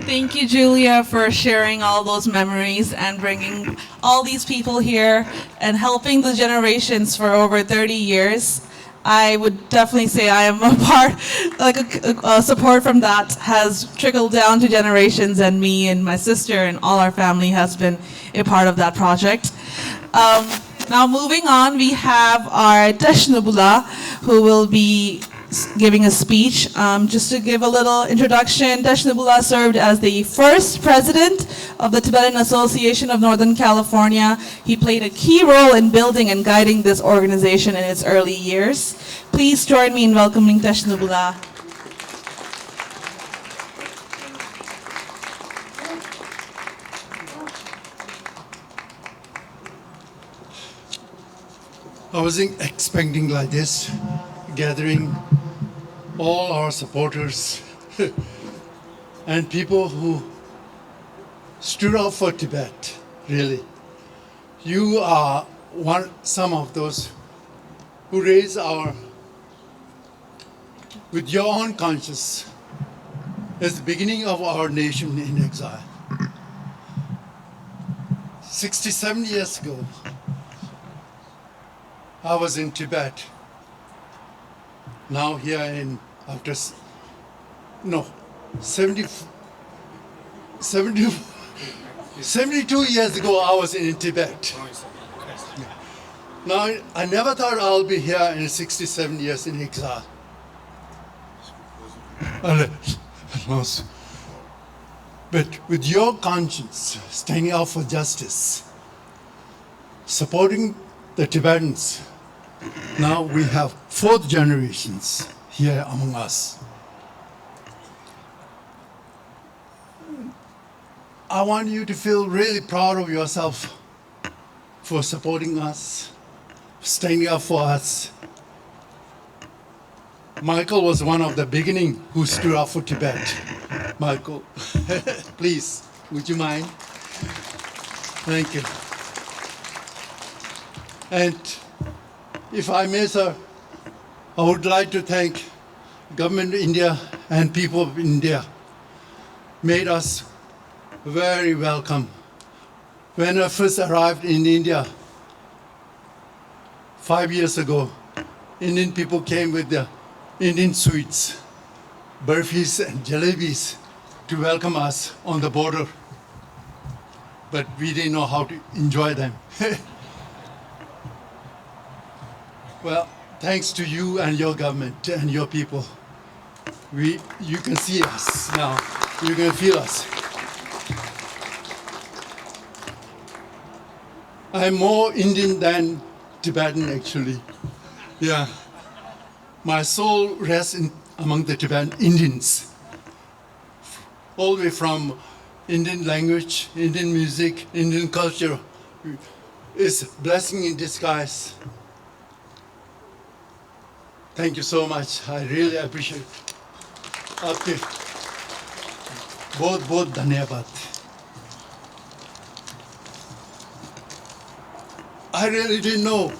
Thank you, Julia, for sharing all those memories and bringing all these people here and helping the generations for over 30 years. I would definitely say I am a part, like a support from that has trickled down to generations, and me and my sister and all our family has been a part of that project. Now moving on, we have our Teshnubula, who will be giving a speech. Just to give a little introduction, Teshnubula served as the first president of the Tibetan Association of Northern California. He played a key role in building and guiding this organization in its early years. Please join me in welcoming Teshnubula. I wasn't expecting like this, gathering all our supporters and people who stood up for Tibet, really. You are some of those who raise with your own conscience, as the beginning of our nation in exile. 67 years ago, I was in Tibet. Now here after 72 years ago, I was in Tibet. Now, I never thought I'll be here in 67 years in exile. But with your conscience, standing up for justice, supporting the Tibetans, now we have fourth generations here among us. I want you to feel really proud of yourself for supporting us, standing up for us. Michael was one of the beginning who stood up for Tibet. Michael, please, would you mind? Thank you. And if I may, sir, I would like to thank government of India and people of India. Made us very welcome. When I first arrived in India 5 years ago, Indian people came with their Indian sweets, burfis and jalebis to welcome us on the border. But we didn't know how to enjoy them. Well, thanks to you and your government and your people, you can see us now. You can feel us. I'm more Indian than Tibetan, actually. Yeah. My soul rests among the Tibetan Indians. All the way from Indian language, Indian music, Indian culture. It's a blessing in disguise. Thank you so much. I really appreciate it. आपके बहुत बहुत धन्यवाद. I really didn't know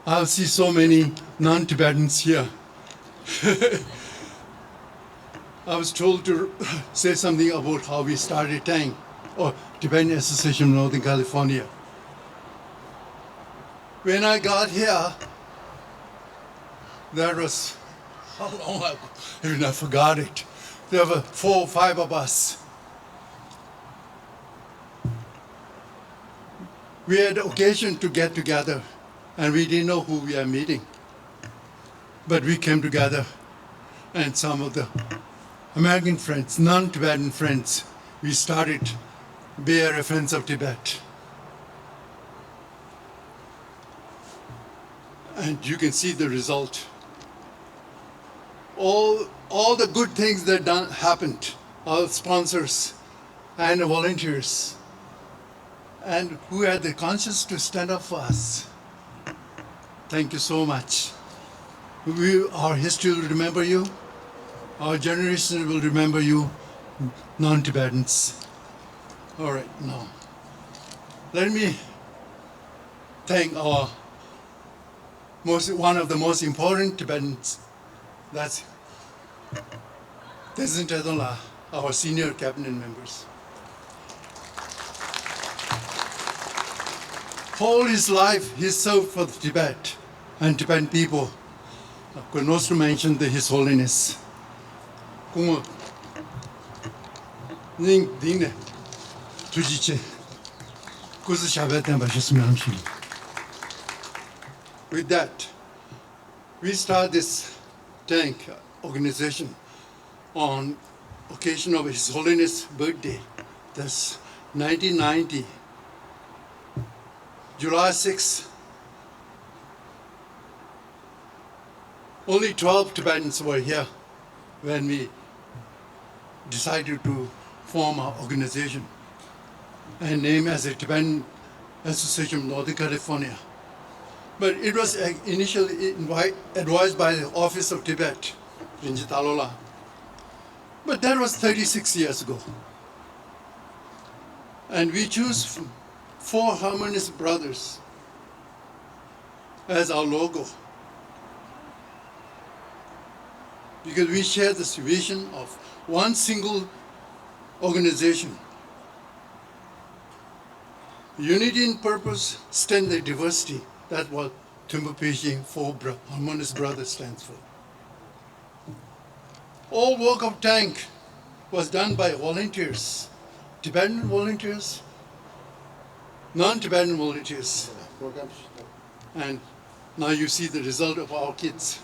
I'll see so many non-Tibetans here. I was told to say something about how we started TANG, or Tibetan Association of Northern California. When I got here, that was how long ago? Even I forgot it. There were 4 or 5 of us. We had occasion to get together, and we didn't know who we are meeting. But we came together, and some of the American friends, non-Tibetan friends, we started Bay Area Friends of Tibet. And you can see the result. All the good things that happened, all sponsors and volunteers, and who had the conscience to stand up for us. Thank you so much. Our history will remember you. Our generation will remember you, non-Tibetans. All right, now, let me thank one of the most important Tibetans. That's Tenzin Tedongla, our senior cabinet members. All his life, he served for Tibet and Tibetan people. I could also mention His Holiness. With that, we start this TANG organization on occasion of His Holiness' birthday. That's 1990, July 6. Only 12 Tibetans were here when we decided to form our organization and name as a Tibetan Association of Northern California. But it was initially advised by the Office of Tibet in Jitalola. But that was 36 years ago. And we choose 4 Harmonist brothers as our logo. Because we share this vision of one single organization. Unity in purpose, stand the diversity. That's what Tumbupishi 4 Harmonist Brothers stands for. All work of tank was done by volunteers, Tibetan volunteers, non-Tibetan volunteers. And now you see the result of our kids.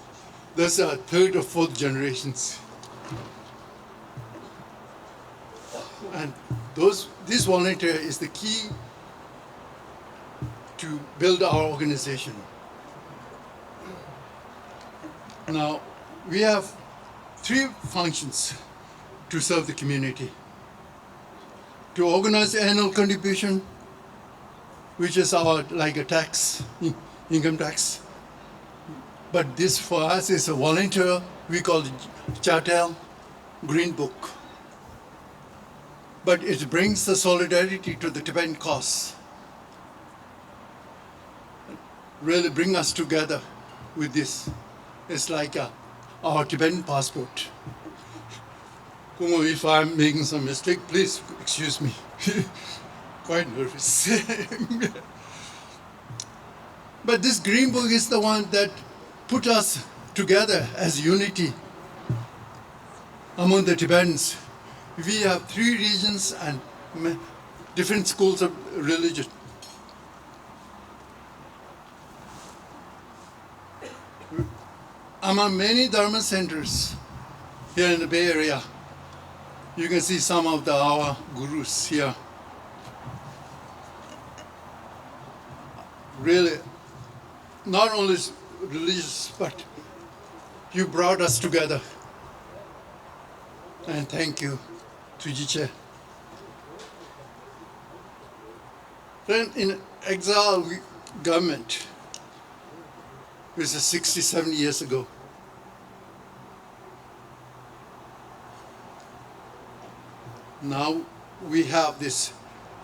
Those are 3rd or 4th generations. And this volunteer is the key to build our organization. Now, we have 3 functions to serve the community. To organize annual contribution, which is our like a tax, income tax. But this for us is a volunteer, we call it Chattel Green Book. But it brings the solidarity to the Tibetan cause. Really bring us together with this. It's like our Tibetan passport. Kumo, if I'm making some mistake, please excuse me. Quite nervous. But this Green Book is the one that put us together as unity among the Tibetans. We have 3 regions and different schools of religion. Among many Dharma centers here in the Bay Area, you can see some of our gurus here. Really, not only religious, but you brought us together. And thank you, Tujiche. Then in exile government, which is 67 years ago. Now we have this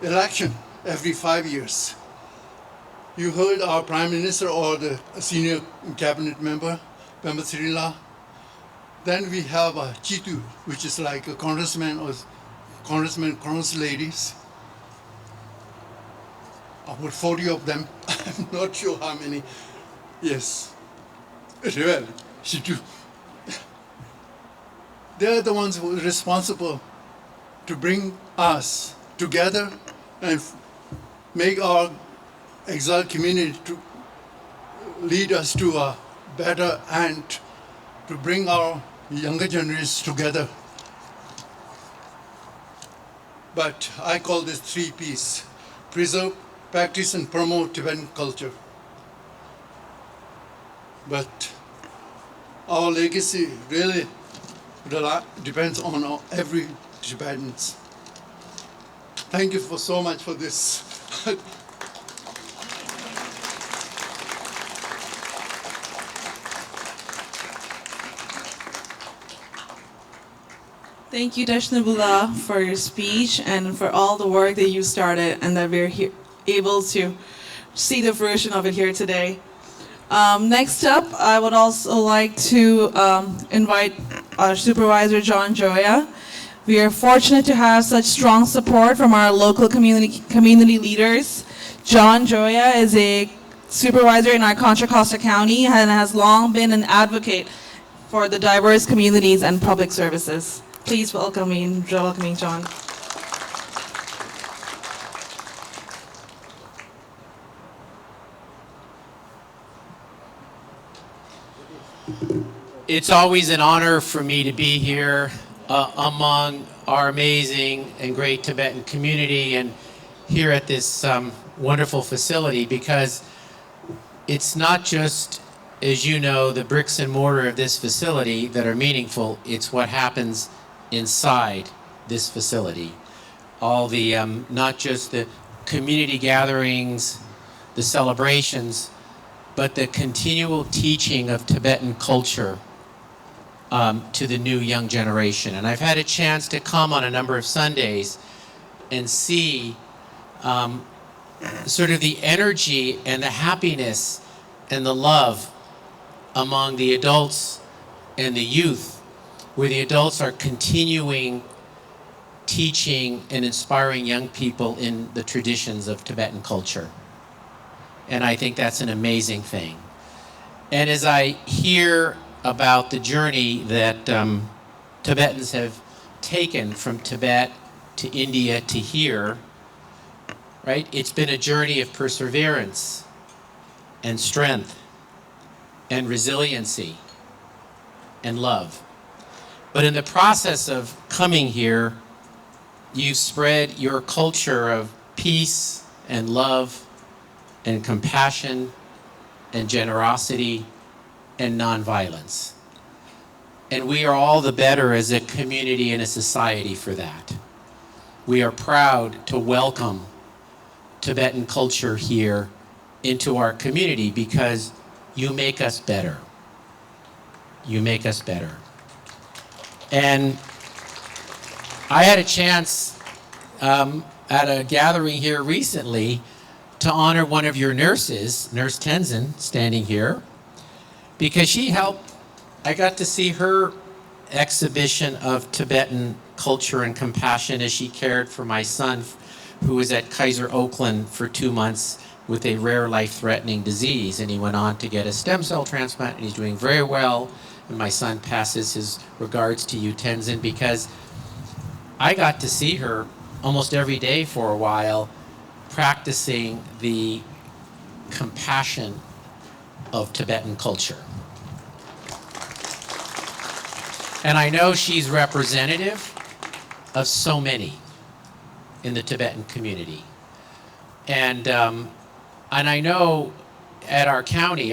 election every 5 years. You heard our Prime Minister or the senior cabinet member, Pema Sirila. Then we have a Chitu, which is like a congressman or congressman, ladies. About 40 of them. I'm not sure how many. Yes. Well, Chitu. They're the ones who are responsible to bring us together and make our exiled community to lead us to a better and to bring our younger generations together. But I call this 3 Ps: preserve, practice, and promote Tibetan culture. But our legacy really depends on every Tibetan. Thank you so much for this. Thank you, Deshnabullah, for your speech and for all the work that you started and that we're able to see the fruition of it here today. Next up, I would also like to invite our Supervisor, John Joya. We are fortunate to have such strong support from our local community leaders. John Joya is a supervisor in our Contra Costa County and has long been an advocate for the diverse communities and public services. Please welcome John. It's always an honor for me to be here among our amazing and great Tibetan community and here at this wonderful facility, because it's not just, as you know, the bricks and mortar of this facility that are meaningful, it's what happens inside this facility. All the, not just the community gatherings, the celebrations, but the continual teaching of Tibetan culture to the new young generation. And I've had a chance to come on a number of Sundays and see sort of the energy and the happiness and the love among the adults and the youth, where the adults are continuing teaching and inspiring young people in the traditions of Tibetan culture. And I think that's an amazing thing. And as I hear about the journey that Tibetans have taken from Tibet to India to here, right? It's been a journey of perseverance and strength and resiliency and love. But in the process of coming here, you spread your culture of peace and love and compassion and generosity and nonviolence. And we are all the better as a community and a society for that. We are proud to welcome Tibetan culture here into our community because you make us better. You make us better. And I had a chance at a gathering here recently to honor one of your nurses, Nurse Tenzin, standing here, because she helped. I got to see her exhibition of Tibetan culture and compassion as she cared for my son, who was at Kaiser Oakland for 2 months with a rare life-threatening disease. And he went on to get a stem cell transplant, and he's doing very well. And my son passes his regards to you, Tenzin, because I got to see her almost every day for a while practicing the compassion of Tibetan culture. And I know she's representative of so many in the Tibetan community. And I know at our county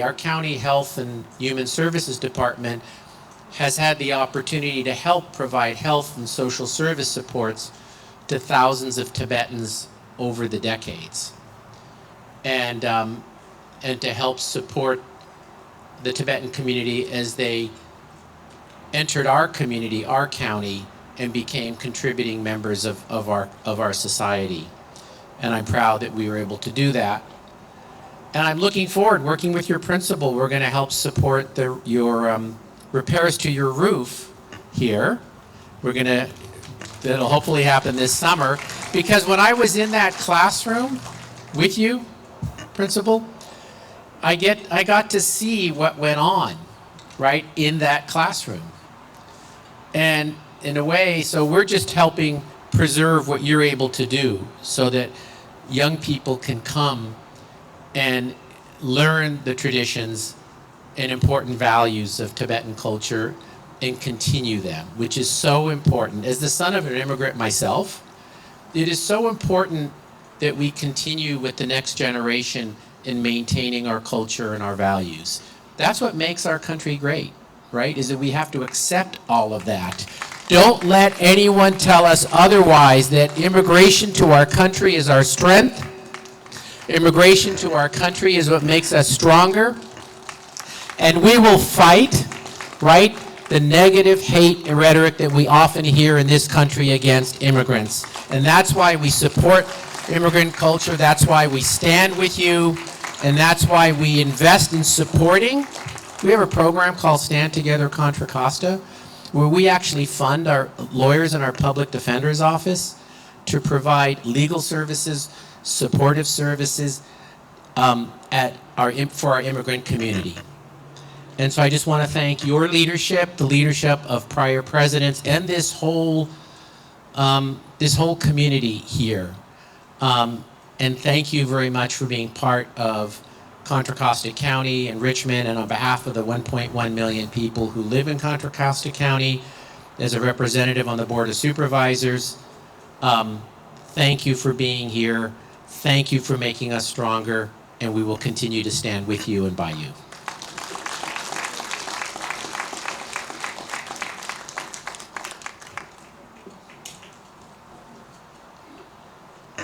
Health and Human Services Department has had the opportunity to help provide health and social service supports to thousands of Tibetans over the decades. And to help support the Tibetan community as they entered our community, our county, and became contributing members of our society. And I'm proud that we were able to do that. And I'm looking forward, working with your principal, we're going to help support your repairs to your roof here. That'll hopefully happen this summer. Because when I was in that classroom with you, principal, I got to see what went on, right, in that classroom. And in a way, so we're just helping preserve what you're able to do so that young people can come and learn the traditions and important values of Tibetan culture and continue them, which is so important. As the son of an immigrant myself, it is so important that we continue with the next generation in maintaining our culture and our values. That's what makes our country great, right? Is that we have to accept all of that. Don't let anyone tell us otherwise, that immigration to our country is our strength. Immigration to our country is what makes us stronger. And we will fight, right, the negative hate and rhetoric that we often hear in this country against immigrants. And that's why we support immigrant culture. That's why we stand with you. And that's why we invest in supporting. We have a program called Stand Together Contra Costa, where we actually fund our lawyers in our public defender's office to provide legal services, supportive services for our immigrant community. And so I just want to thank your leadership, the leadership of prior presidents, and this whole community here. And thank you very much for being part of Contra Costa County and Richmond, and on behalf of the 1.1 million people who live in Contra Costa County, as a representative on the Board of Supervisors, thank you for being here. Thank you for making us stronger, and we will continue to stand with you and by you.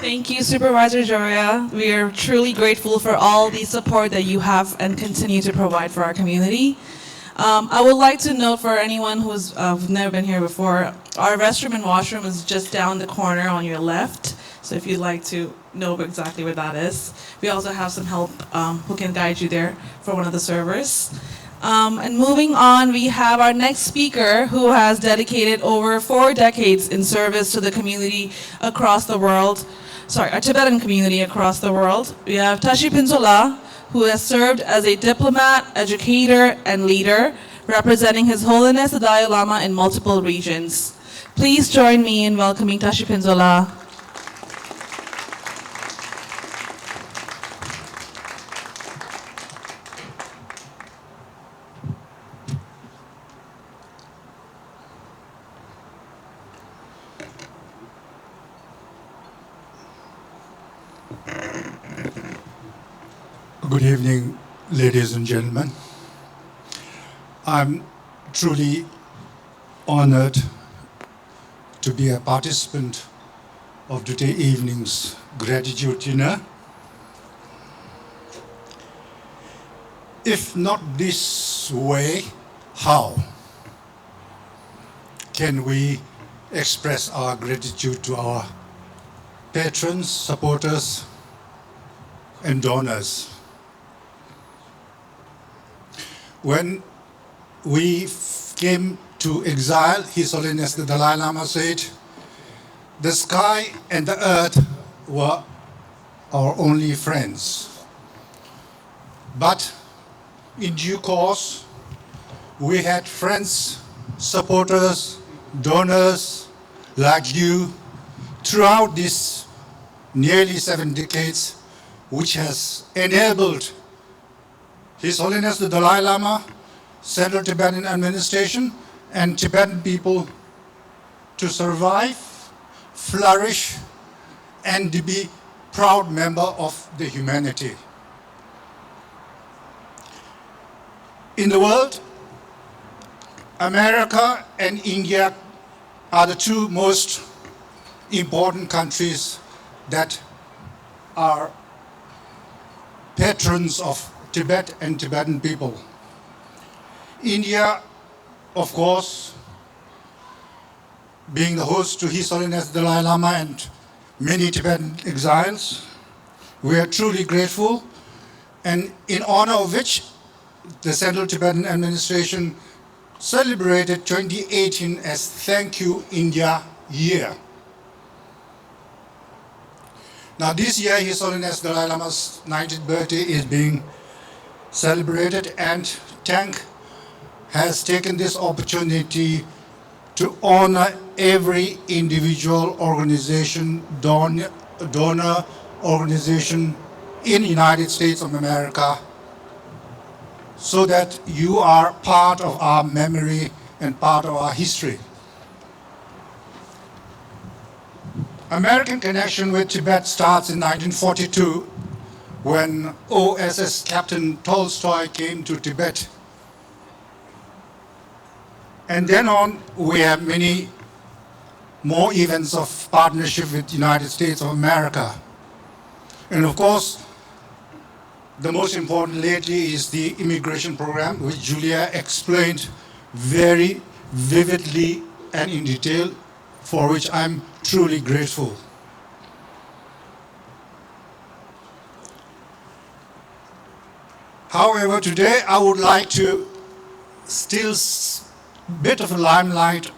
Thank you, Supervisor Joria. We are truly grateful for all the support that you have and continue to provide for our community. I would like to note for anyone who's never been here before, our restroom and washroom is just down the corner on your left. So if you'd like to know exactly where that is. We also have some help who can guide you there for one of the servers. And moving on, we have our next speaker who has dedicated over 4 decades in service to the community across the world. Sorry, our Tibetan community across the world. We have Tashi Pinsola, who has served as a diplomat, educator, and leader, representing His Holiness the Dalai Lama in multiple regions. Please join me in welcoming Tashi Pinsola. Good evening, ladies and gentlemen. I'm truly honored to be a participant of today evening's gratitude dinner. If not this way, how can we express our gratitude to our patrons, supporters, and donors? When we came to exile, His Holiness the Dalai Lama said, the sky and the earth were our only friends. But in due course, we had friends, supporters, donors like you throughout these nearly 7 decades, which has enabled His Holiness the Dalai Lama, Central Tibetan Administration, and Tibetan people to survive, flourish, and to be proud member of the humanity. In the world, America and India are the 2 most important countries that are patrons of Tibet and Tibetan people. India, of course, being the host to His Holiness the Dalai Lama and many Tibetan exiles, we are truly grateful, and in honor of which the Central Tibetan Administration celebrated 2018 as Thank You India Year. Now this year, His Holiness the Dalai Lama's 90th birthday is being celebrated, and TANK has taken this opportunity to honor every individual organization, donor organization in the United States of America, so that you are part of our memory and part of our history. American connection with Tibet starts in 1942 when OSS Captain Tolstoy came to Tibet. And then on, we have many more events of partnership with the United States of America. And of course, the most important lately is the immigration program, which Julia explained very vividly and in detail, for which I'm truly grateful. However, today I would like to steal a bit of a limelight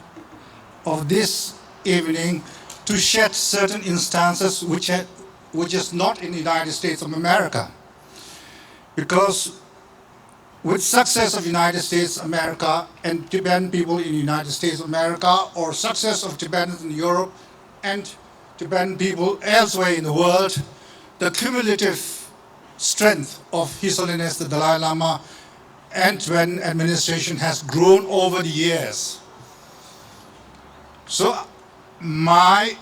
of this evening to shed certain instances which is not in the United States of America. Because with success of United States of America and Tibetan people in the United States of America, or success of Tibetans in Europe and Tibetan people elsewhere in the world, the cumulative strength of His Holiness the Dalai Lama and Tibetan administration has grown over the years. So my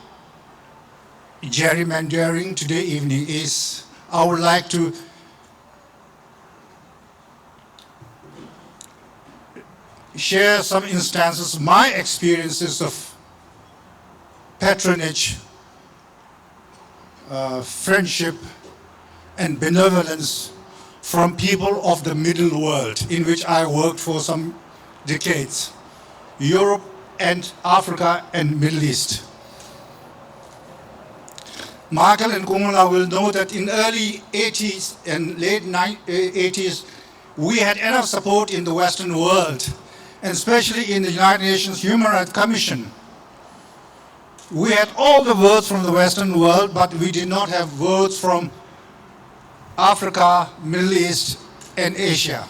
gerrymandering today evening is, I would like to share some instances, my experiences of patronage friendship and benevolence from people of the middle world, in which I worked for some decades, Europe and Africa and Middle East. Michael and Kumula will know that in early 80s and late 80s, we had enough support in the Western world, and especially in the United Nations Human Rights Commission. We had all the words from the Western world, but we did not have words from Africa, Middle East, and Asia.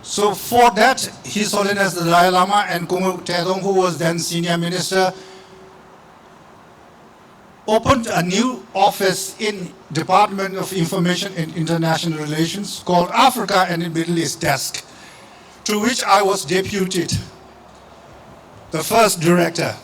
So for that, His Holiness the Dalai Lama and Kumu Tedong, who was then senior minister, opened a new office in Department of Information and International Relations called Africa and the Middle East Desk, to which I was deputed, the first director.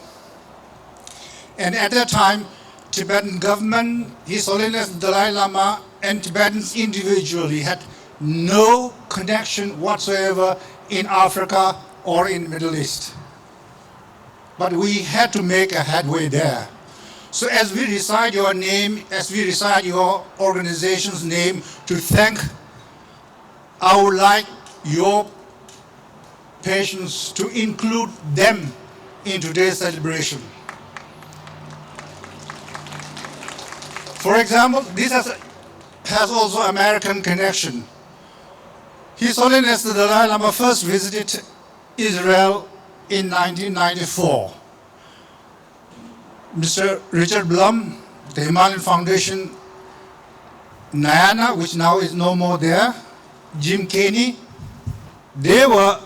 And at that time, Tibetan government, His Holiness the Dalai Lama, and Tibetans individually had no connection whatsoever in Africa or in the Middle East. But we had to make a headway there. So as we recite your name, as we recite your organization's name to thank, I would like your patience to include them in today's celebration. For example, this has also American connection. His Holiness the Dalai Lama first visited Israel in 1994. Mr. Richard Blum, the Himalayan Foundation, Nayana, which now is no more there, Jim Caney, they were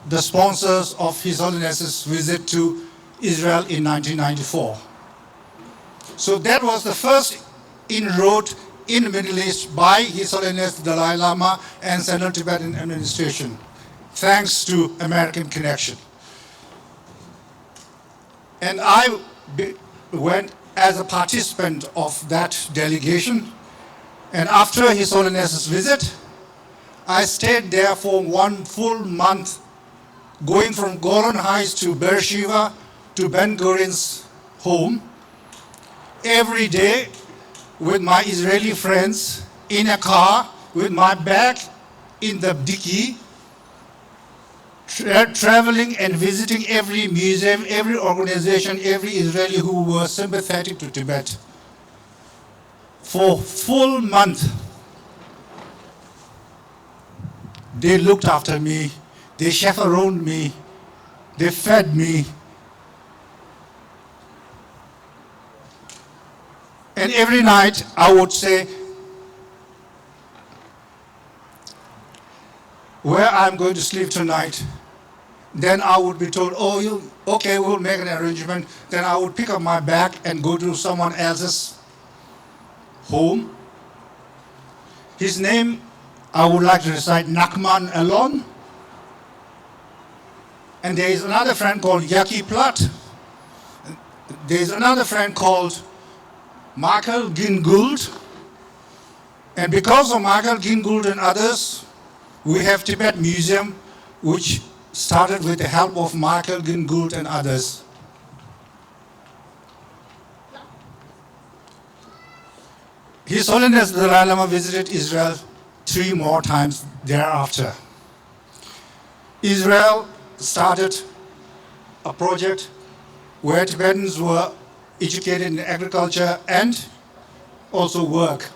the sponsors of His Holiness's visit to Israel in 1994. So that was the first inroad in the Middle East by His Holiness the Dalai Lama and Central Tibetan Administration, thanks to American connection. And I went as a participant of that delegation, and after His Holiness's visit, I stayed there for 1 full month, going from Golan Heights to Beersheba to Ben Gurion's home, every day with my Israeli friends in a car with my bag in the dicky, traveling and visiting every museum, every organization, every Israeli who was sympathetic to Tibet. For full month, they looked after me, they chaperoned me, they fed me. And every night I would say, where I'm going to sleep tonight. Then I would be told, oh, okay, we'll make an arrangement. Then I would pick up my bag and go to someone else's home. His name, I would like to recite Nachman Alon. And there is another friend called Yaki Plat. There is another friend called Michael Gingould. And because of Michael Gingould and others, we have Tibet Museum, which started with the help of Michael Gingould and others. His Holiness the Dalai Lama visited Israel 3 more times thereafter. Israel started a project where Tibetans were educated in agriculture and also work.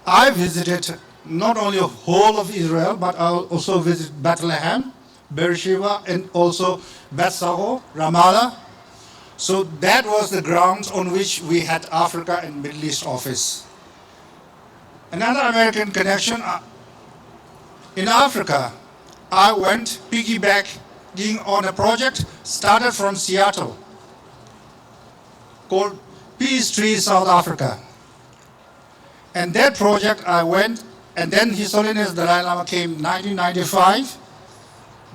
I visited not only the whole of Israel, but I also visited Bethlehem, Beersheba, and also Beth Saho, Ramallah. So that was the grounds on which we had Africa and Middle East office. Another American connection, in Africa, I went piggybacking on a project started from Seattle called Peace Tree South Africa. And that project I went, and then His Holiness the Dalai Lama came in 1995,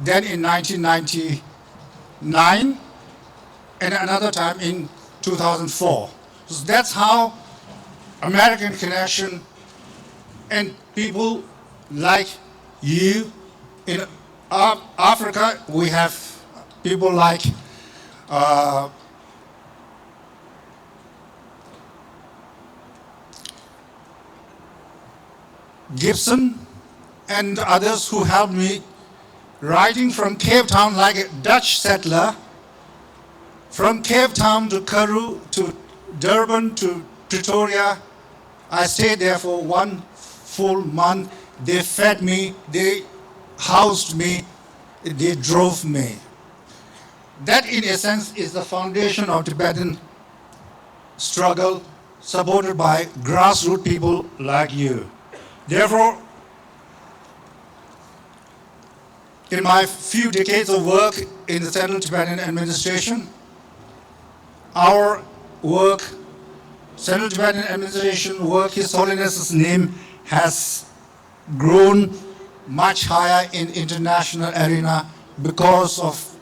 then in 1999, and another time in 2004. So that's how American connection and people like you. In Africa, we have people like Gibson, and others who helped me writing from Cape Town like a Dutch settler, from Cape Town to Karoo to Durban to Pretoria. I stayed there for 1 full month. They fed me, they housed me, they drove me. That, in essence, is the foundation of Tibetan struggle, supported by grassroots people like you. Therefore, in my few decades of work in the Central Tibetan Administration, our work, Central Tibetan Administration work, His Holiness's name has grown much higher in international arena because of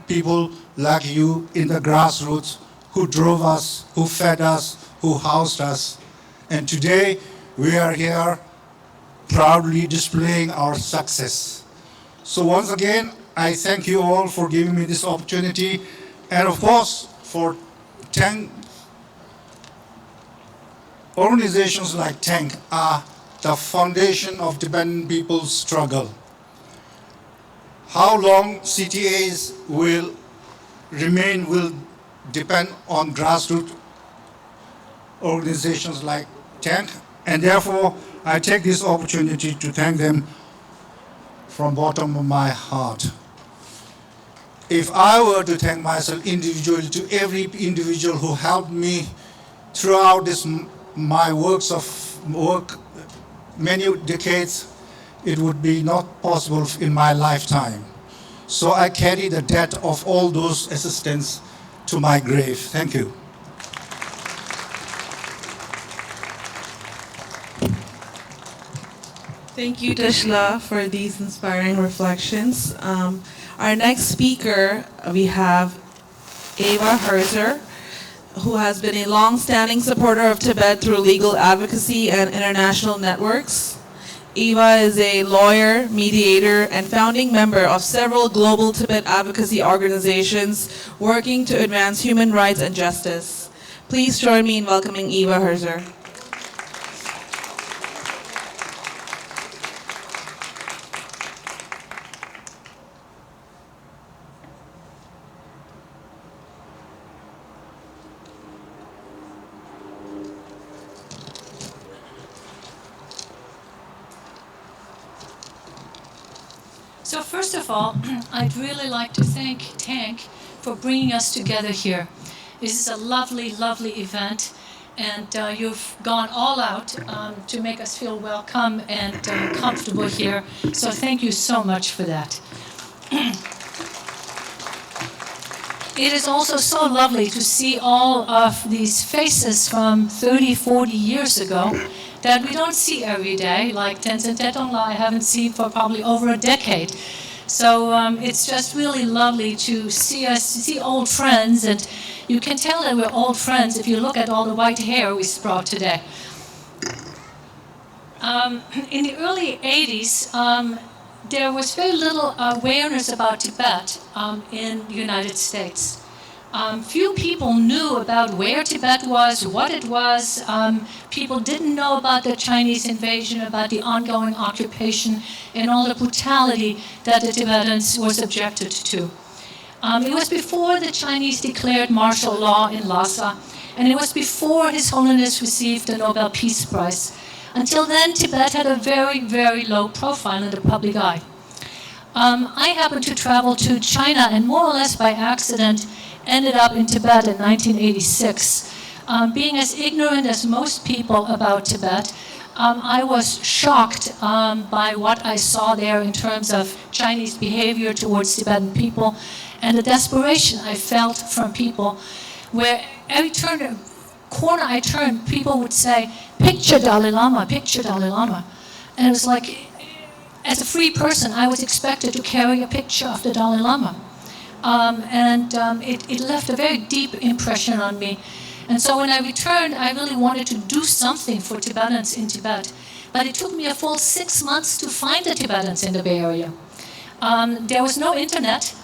people like you in the grassroots who drove us, who fed us, who housed us. And today we are here proudly displaying our success. So once again, I thank you all for giving me this opportunity, and of course for Tang. Organizations like Tang are the foundation of Tibetan people's struggle. How long CTAs will remain will depend on grassroots organizations like Tang, and therefore I take this opportunity to thank them from the bottom of my heart. If I were to thank myself individually to every individual who helped me throughout my work, many decades, it would be not possible in my lifetime. So I carry the debt of all those assistants to my grave. Thank you. Thank you, Dashla, for these inspiring reflections. Our next speaker, we have Eva Herzer, who has been a long-standing supporter of Tibet through legal advocacy and international networks. Eva is a lawyer, mediator, and founding member of several global Tibet advocacy organizations working to advance human rights and justice. Please join me in welcoming Eva Herzer. So first of all, I'd really like to thank Tank for bringing us together here. This is a lovely, lovely event, and you've gone all out to make us feel welcome and comfortable here. So thank you so much for that. It is also so lovely to see all of these faces from 30, 40 years ago that we don't see every day, like Tenzin Tetongla I haven't seen for probably over a decade. So it's just really lovely to see old friends, and you can tell that we're old friends if you look at all the white hair we brought today. In the early 80s, there was very little awareness about Tibet in the United States. Few people knew about where Tibet was, what it was. People didn't know about the Chinese invasion, about the ongoing occupation, and all the brutality that the Tibetans were subjected to. It was before the Chinese declared martial law in Lhasa, and it was before His Holiness received the Nobel Peace Prize. Until then, Tibet had a very, very low profile in the public eye. I happened to travel to China, and more or less by accident, ended up in Tibet in 1986. Being as ignorant as most people about Tibet, I was shocked by what I saw there in terms of Chinese behavior towards Tibetan people and the desperation I felt from people, where every corner I turned, people would say, "Picture Dalai Lama, picture Dalai Lama." And it was like, as a free person, I was expected to carry a picture of the Dalai Lama. It left a very deep impression on me. And so when I returned, I really wanted to do something for Tibetans in Tibet. But it took me a full 6 months to find the Tibetans in the Bay Area. There was no internet.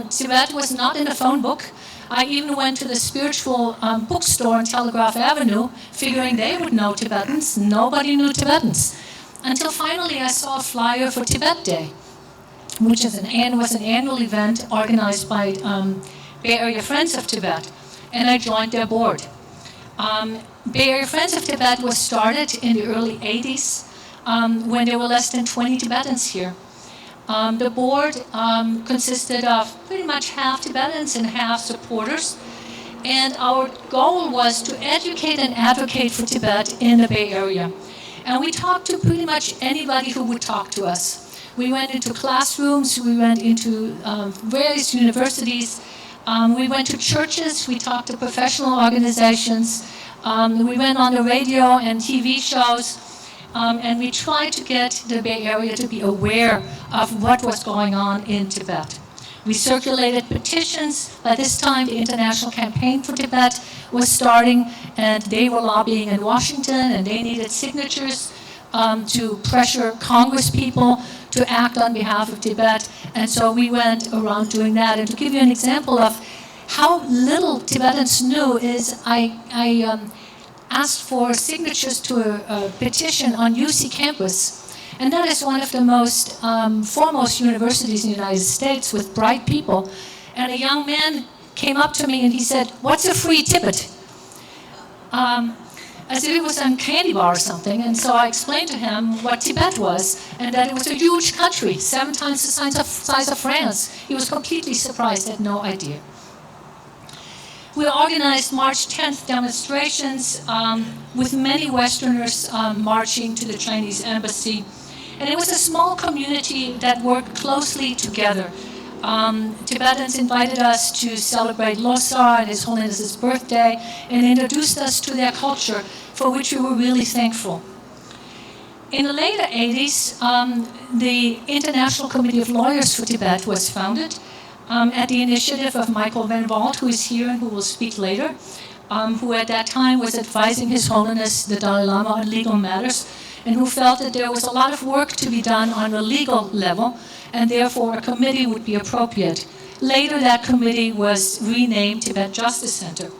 Tibet was not in a phone book. I even went to the spiritual bookstore on Telegraph Avenue, figuring they would know Tibetans. Nobody knew Tibetans. until finally I saw a flyer for Tibet Day, which was an annual event organized by Bay Area Friends of Tibet, and I joined their board. Bay Area Friends of Tibet was started in the early 80s when there were less than 20 Tibetans here. The board consisted of pretty much half Tibetans and half supporters, and our goal was to educate and advocate for Tibet in the Bay Area. And we talked to pretty much anybody who would talk to us. We went into classrooms, we went into various universities, we went to churches, we talked to professional organizations, we went on the radio and TV shows, and we tried to get the Bay Area to be aware of what was going on in Tibet. We circulated petitions. By this time, the International Campaign for Tibet was starting, and they were lobbying in Washington, and they needed signatures to pressure Congress people to act on behalf of Tibet. And so we went around doing that. And to give you an example of how little Tibetans knew is I asked for signatures to a petition on UC campus. And that is one of the most foremost universities in the United States with bright people. And a young man came up to me and he said, "What's a free Tibet?" As if it was a candy bar or something. And so I explained to him what Tibet was and that it was a huge country, 7 times the size of France. He was completely surprised, had no idea. We organized March 10th demonstrations with many Westerners marching to the Chinese embassy. And it was a small community that worked closely together. Tibetans invited us to celebrate Losar and His Holiness's birthday and introduced us to their culture, for which we were really thankful. In the later 80s, the International Committee of Lawyers for Tibet was founded at the initiative of Michael Van Walt, who is here and who will speak later, who at that time was advising His Holiness the Dalai Lama on legal matters, and who felt that there was a lot of work to be done on a legal level, and therefore a committee would be appropriate. Later, that committee was renamed Tibet Justice Center.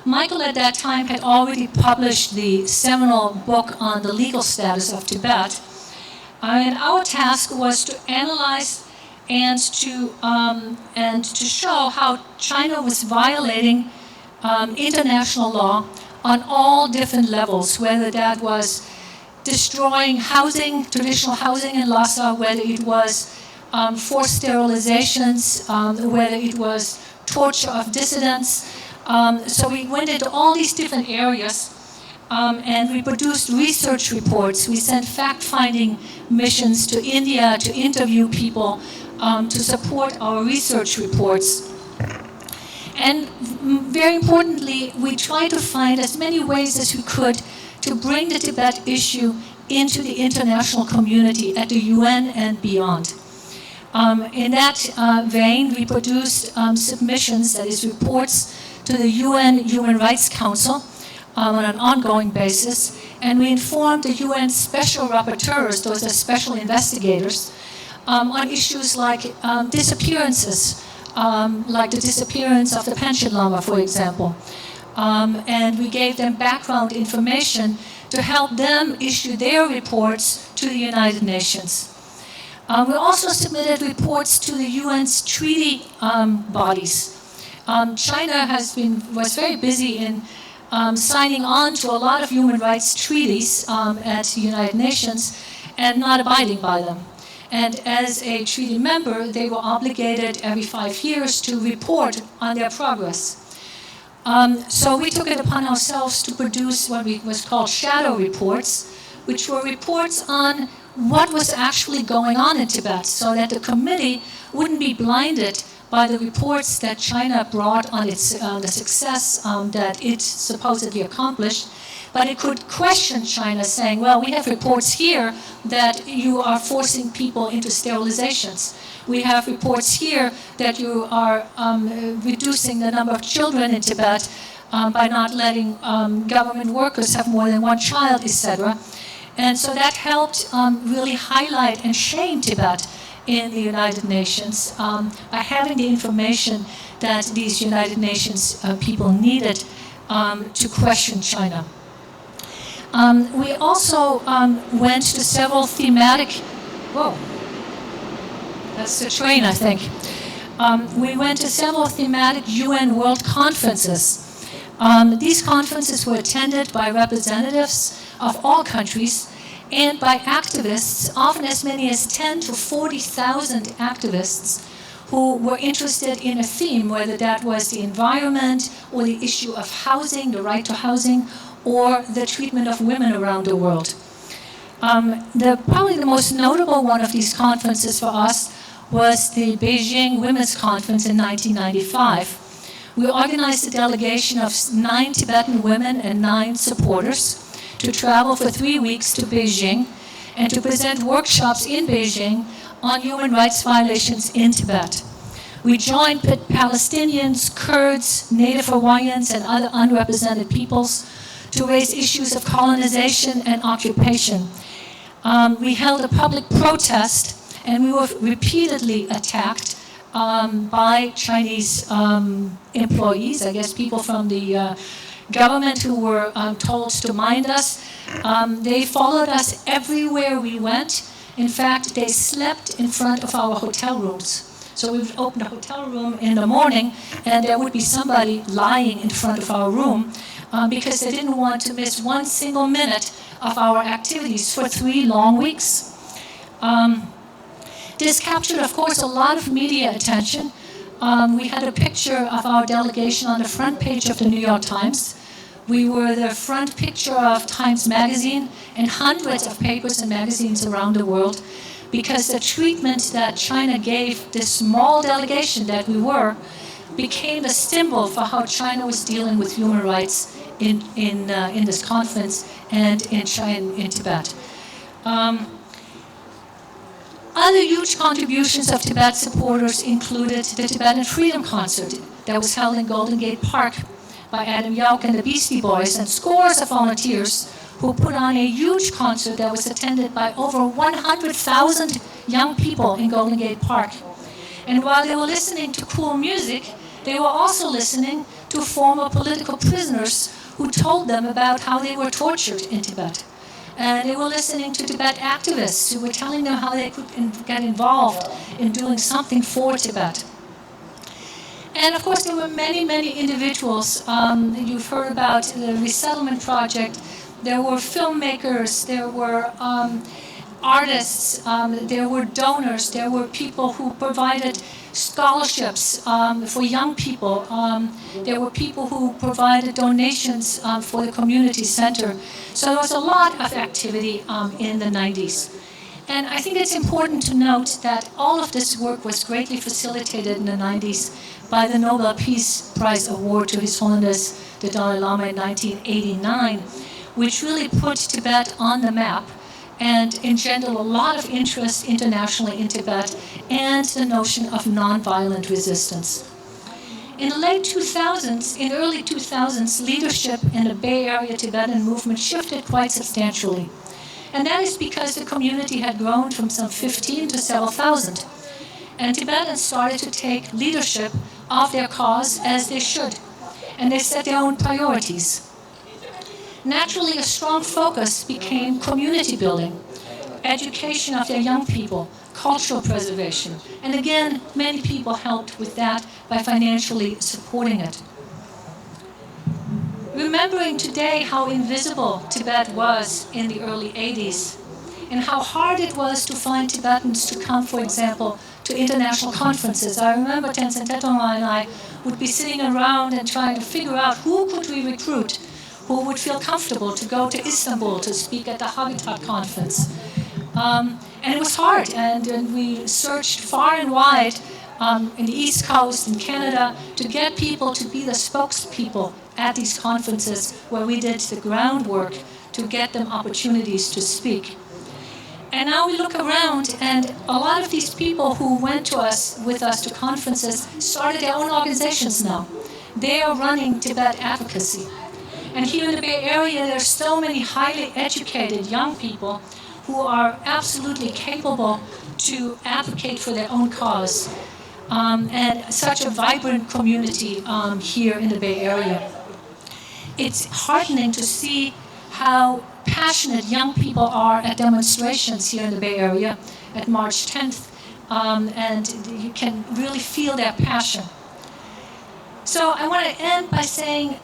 Michael at that time had already published the seminal book on the legal status of Tibet, and our task was to analyze and to show how China was violating international law on all different levels, whether that was destroying housing, traditional housing in Lhasa, whether it was forced sterilizations, whether it was torture of dissidents. So we went into all these different areas and we produced research reports. We sent fact-finding missions to India to interview people to support our research reports. And very importantly, we tried to find as many ways as we could to bring the Tibet issue into the international community at the UN and beyond. In that vein, we produced submissions, that is, reports to the UN Human Rights Council on an ongoing basis, and we informed the UN special rapporteurs, those are special investigators, on issues like disappearances, like the disappearance of the Panchen Lama, for example. And we gave them background information to help them issue their reports to the United Nations. We also submitted reports to the UN's treaty bodies. China was very busy in signing on to a lot of human rights treaties at the United Nations and not abiding by them. And as a treaty member, they were obligated every 5 years to report on their progress. So we took it upon ourselves to produce what was called shadow reports, which were reports on what was actually going on in Tibet, so that the committee wouldn't be blinded by the reports that China brought on its the success that it supposedly accomplished, but it could question China, saying, well, we have reports here that you are forcing people into sterilizations. We have reports here that you are reducing the number of children in Tibet by not letting government workers have more than one child, etc. And so that helped really highlight and shame Tibet in the United Nations by having the information that these United Nations people needed to question China. We also went to several thematic, whoa, that's the train, I think. We went to several thematic UN World Conferences. These conferences were attended by representatives of all countries and by activists, often as many as 10 to 40,000 activists who were interested in a theme, whether that was the environment or the issue of housing, the right to housing, or the treatment of women around the world. Probably the most notable one of these conferences for us was the Beijing Women's Conference in 1995. We organized a delegation of 9 Tibetan women and 9 supporters to travel for 3 weeks to Beijing and to present workshops in Beijing on human rights violations in Tibet. We joined Palestinians, Kurds, Native Hawaiians, and other unrepresented peoples to raise issues of colonization and occupation. We held a public protest, and we were repeatedly attacked by Chinese employees, I guess people from the government who were told to mind us. They followed us everywhere we went. In fact, they slept in front of our hotel rooms. So we would open a hotel room in the morning, and there would be somebody lying in front of our room because they didn't want to miss one single minute of our activities for 3 long weeks. This captured, of course, a lot of media attention. We had a picture of our delegation on the front page of the New York Times. We were the front picture of Times Magazine and hundreds of papers and magazines around the world because the treatment that China gave this small delegation that we were became a symbol for how China was dealing with human rights in this conference and in Tibet. Other huge contributions of Tibet supporters included the Tibetan Freedom Concert that was held in Golden Gate Park by Adam Yauch and the Beastie Boys, and scores of volunteers who put on a huge concert that was attended by over 100,000 young people in Golden Gate Park. And while they were listening to cool music, they were also listening to former political prisoners who told them about how they were tortured in Tibet. And they were listening to Tibet activists who were telling them how they could get involved in doing something for Tibet. And of course, there were many, many individuals. You've heard about the Resettlement Project. There were filmmakers, there were artists, there were donors, there were people who provided scholarships for young people. There were people who provided donations for the community center. So there was a lot of activity in the 90s. And I think it's important to note that all of this work was greatly facilitated in the 90s by the Nobel Peace Prize Award to His Holiness the Dalai Lama in 1989, which really put Tibet on the map and engendered a lot of interest internationally in Tibet and the notion of nonviolent resistance. In the late 2000s, in early 2000s, leadership in the Bay Area Tibetan movement shifted quite substantially. And that is because the community had grown from some 15 to several thousand. And Tibetans started to take leadership of their cause as they should. And they set their own priorities. Naturally, a strong focus became community building, education of their young people, cultural preservation. And again, many people helped with that by financially supporting it. Remembering today how invisible Tibet was in the early 80s, and how hard it was to find Tibetans to come, for example, to international conferences. I remember Tenzin Tetongwa and I would be sitting around and trying to figure out who could we recruit who would feel comfortable to go to Istanbul to speak at the Habitat Conference. And it was hard, and we searched far and wide in the East Coast, in Canada, to get people to be the spokespeople at these conferences where we did the groundwork to get them opportunities to speak. And now we look around, and a lot of these people who went with us to conferences started their own organizations now. They are running Tibet advocacy. And here in the Bay Area, there are so many highly educated young people who are absolutely capable to advocate for their own cause. And such a vibrant community here in the Bay Area. It's heartening to see how passionate young people are at demonstrations here in the Bay Area at March 10th, and you can really feel their passion. So I want to end by saying,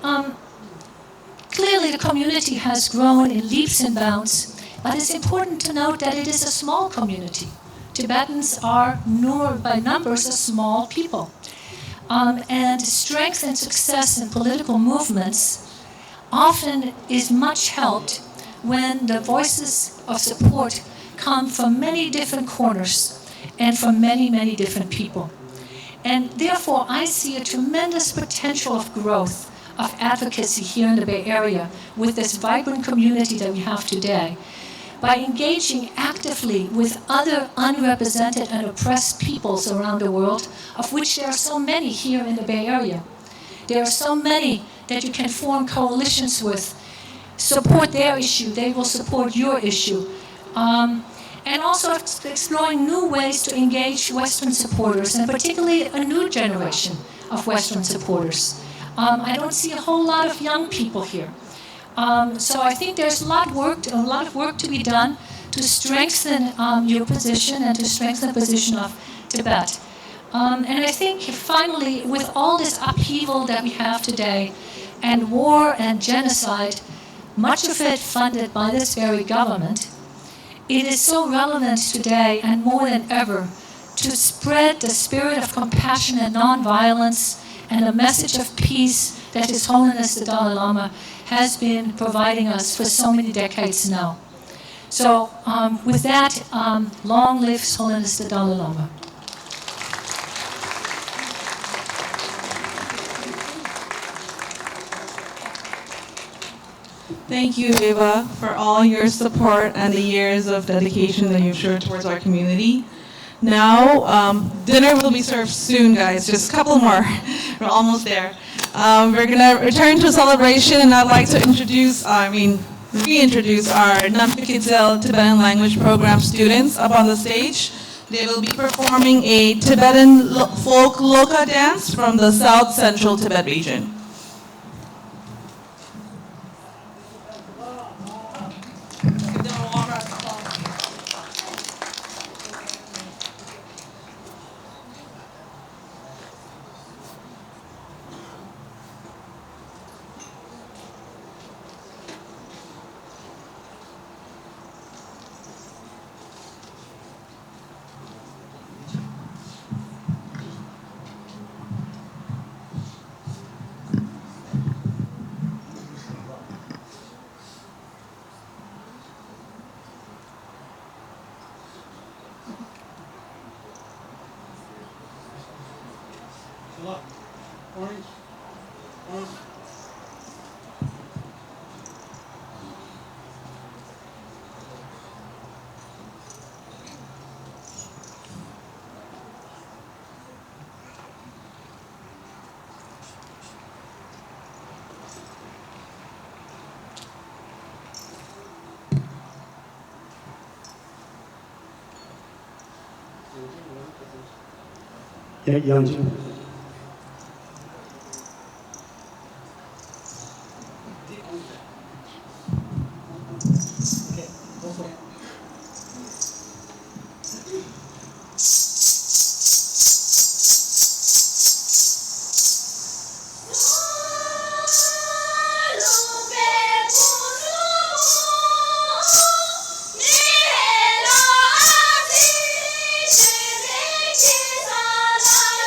clearly the community has grown in leaps and bounds, but it's important to note that it is a small community. Tibetans are, by numbers, a small people. And strength and success in political movements often is much helped when the voices of support come from many different corners and from many, many different people. And therefore, I see a tremendous potential of growth of advocacy here in the Bay Area with this vibrant community that we have today. By engaging actively with other unrepresented and oppressed peoples around the world, of which there are so many here in the Bay Area. There are so many that you can form coalitions with, support their issue, they will support your issue. And also exploring new ways to engage Western supporters, and particularly a new generation of Western supporters. I don't see a whole lot of young people here. So I think there's a lot of work to be done to strengthen your position and to strengthen the position of Tibet. And I think finally, with all this upheaval that we have today, and war and genocide, much of it funded by this very government, it is so relevant today and more than ever to spread the spirit of compassion and nonviolence and a message of peace that His Holiness the Dalai Lama has been providing us for so many decades now. So with that, long live His Holiness the Dalai Lama. Thank you, Eva, for all your support and the years of dedication that you've showed towards our community. Now, dinner will be served soon, guys. Just a couple more. We're almost there. We're going to return to celebration, and I'd like to reintroduce our Namphikitzel Tibetan Language Program students up on the stage. They will be performing a Tibetan folk loka dance from the South Central Tibet region.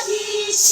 Peace.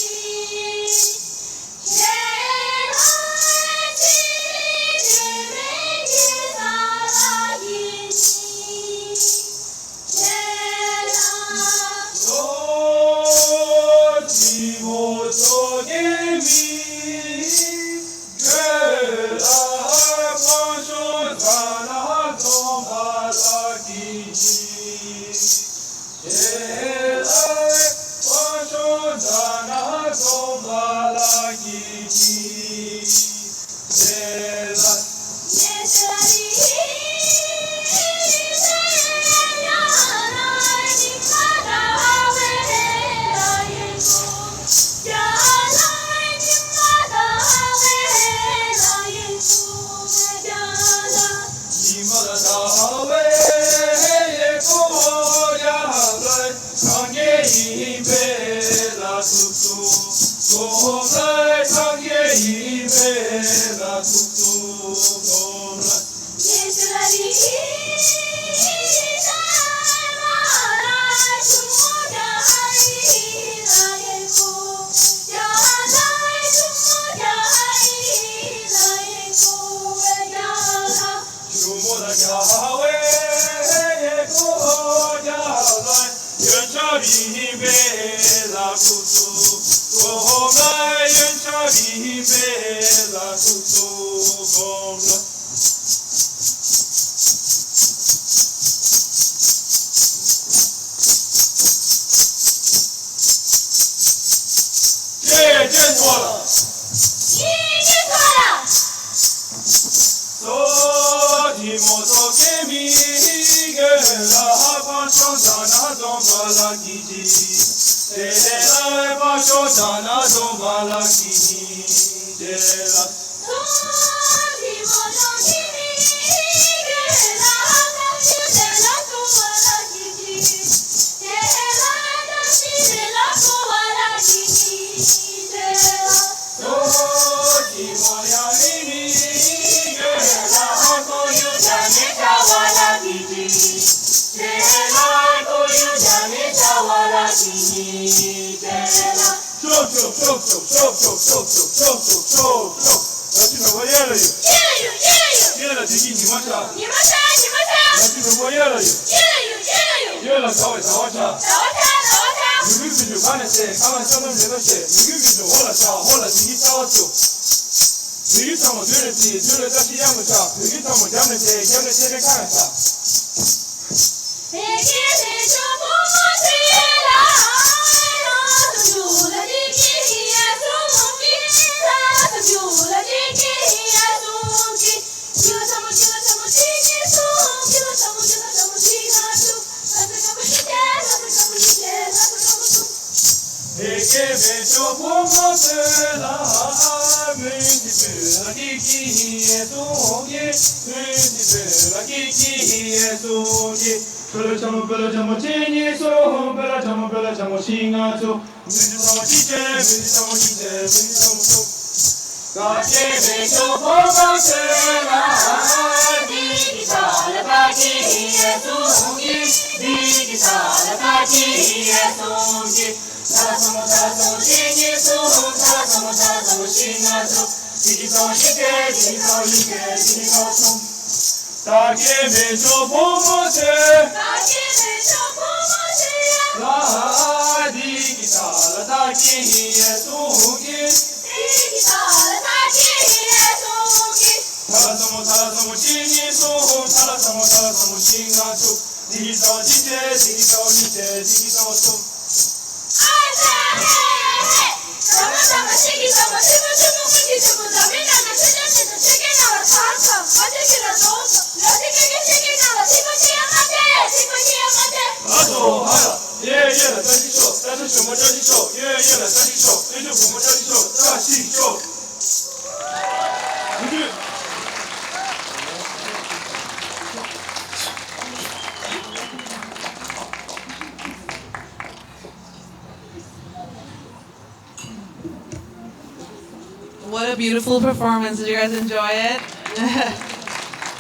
What a beautiful performance. Did you guys enjoy it?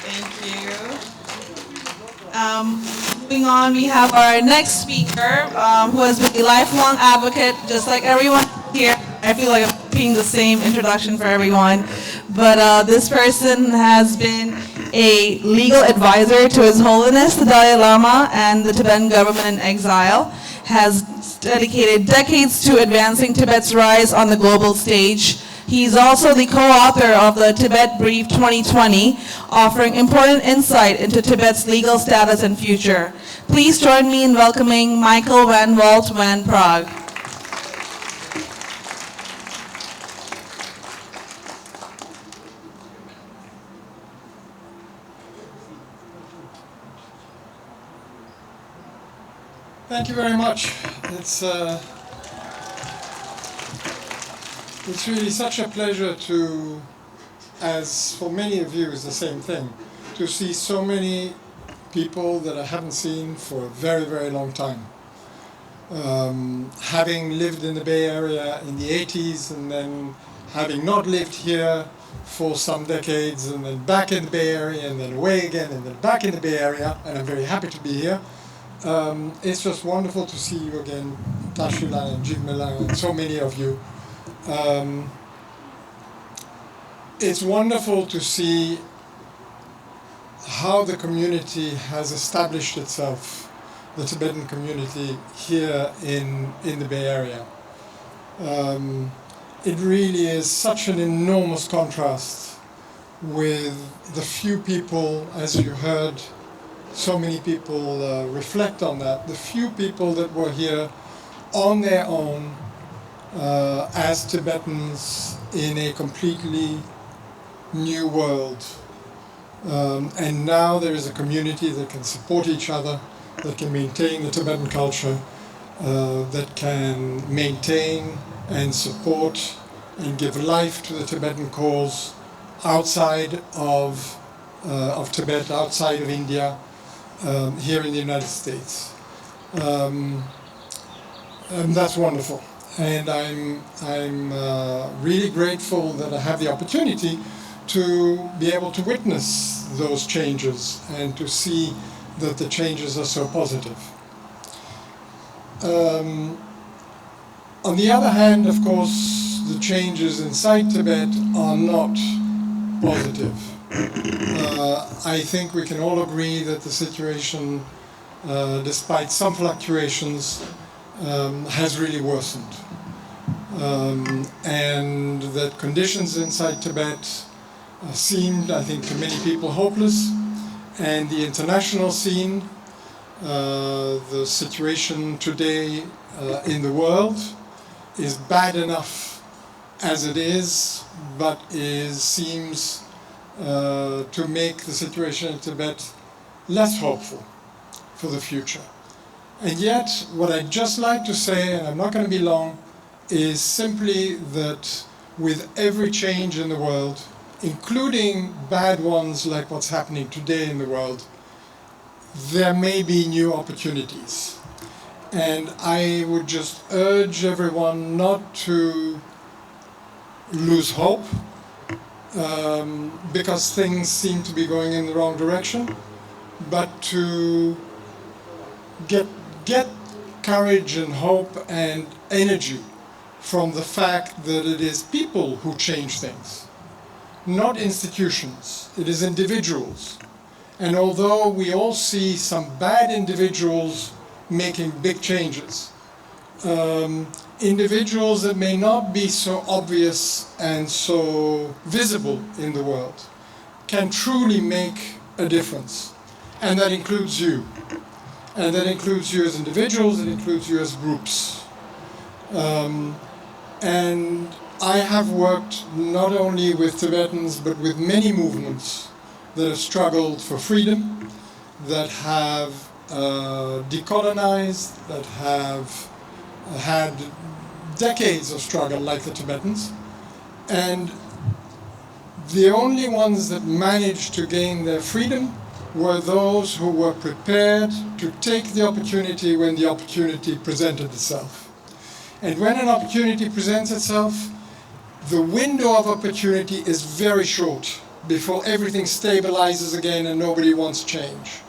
Thank you. Moving on, we have our next speaker, who has been a lifelong advocate, just like everyone here. I feel like I'm repeating the same introduction for everyone. But this person has been a legal advisor to His Holiness the Dalai Lama and the Tibetan government in exile, has dedicated decades to advancing Tibet's rise on the global stage. He's also the co-author of the Tibet Brief 2020, offering important insight into Tibet's legal status and future. Please join me in welcoming Michael Van Walt van Praag. Thank you very much. It's really such a pleasure to, as for many of you is the same thing, to see so many people that I haven't seen for a very, very long time. Having lived in the Bay Area in the 80s and then having not lived here for some decades and then back in the Bay Area and then away again and then back in the Bay Area, and I'm very happy to be here. It's just wonderful to see you again, Tashila and Jigmela and so many of you. It's wonderful to see how the community has established itself, the Tibetan community here in the Bay Area. It really is such an enormous contrast with the few people, as you heard, so many people reflect on that, the few people that were here on their own as Tibetans in a completely new world. And now there is a community that can support each other, that can maintain the Tibetan culture, that can maintain and support and give life to the Tibetan cause outside of Tibet, outside of India, here in the United States. And that's wonderful. And I'm really grateful that I have the opportunity to be able to witness those changes and to see that the changes are so positive. On the other hand, of course, the changes inside Tibet are not positive. I think we can all agree that the situation, despite some fluctuations, has really worsened. And that conditions inside Tibet seemed, I think, to many people hopeless. And the international scene, the situation today in the world is bad enough as it is, but seems to make the situation in Tibet less hopeful for the future. And yet, what I'd just like to say, and I'm not going to be long, is simply that with every change in the world, including bad ones like what's happening today in the world, there may be new opportunities. And I would just urge everyone not to lose hope, because things seem to be going in the wrong direction, but to get courage and hope and energy from the fact that it is people who change things, not institutions. It is individuals. And although we all see some bad individuals making big changes, individuals that may not be so obvious and so visible in the world can truly make a difference. And that includes you. And that includes you as individuals, it includes you as groups. And I have worked not only with Tibetans, but with many movements that have struggled for freedom, that have decolonized, that have had decades of struggle like the Tibetans. And the only ones that managed to gain their freedom were those who were prepared to take the opportunity when the opportunity presented itself. And when an opportunity presents itself, the window of opportunity is very short before everything stabilizes again and nobody wants change.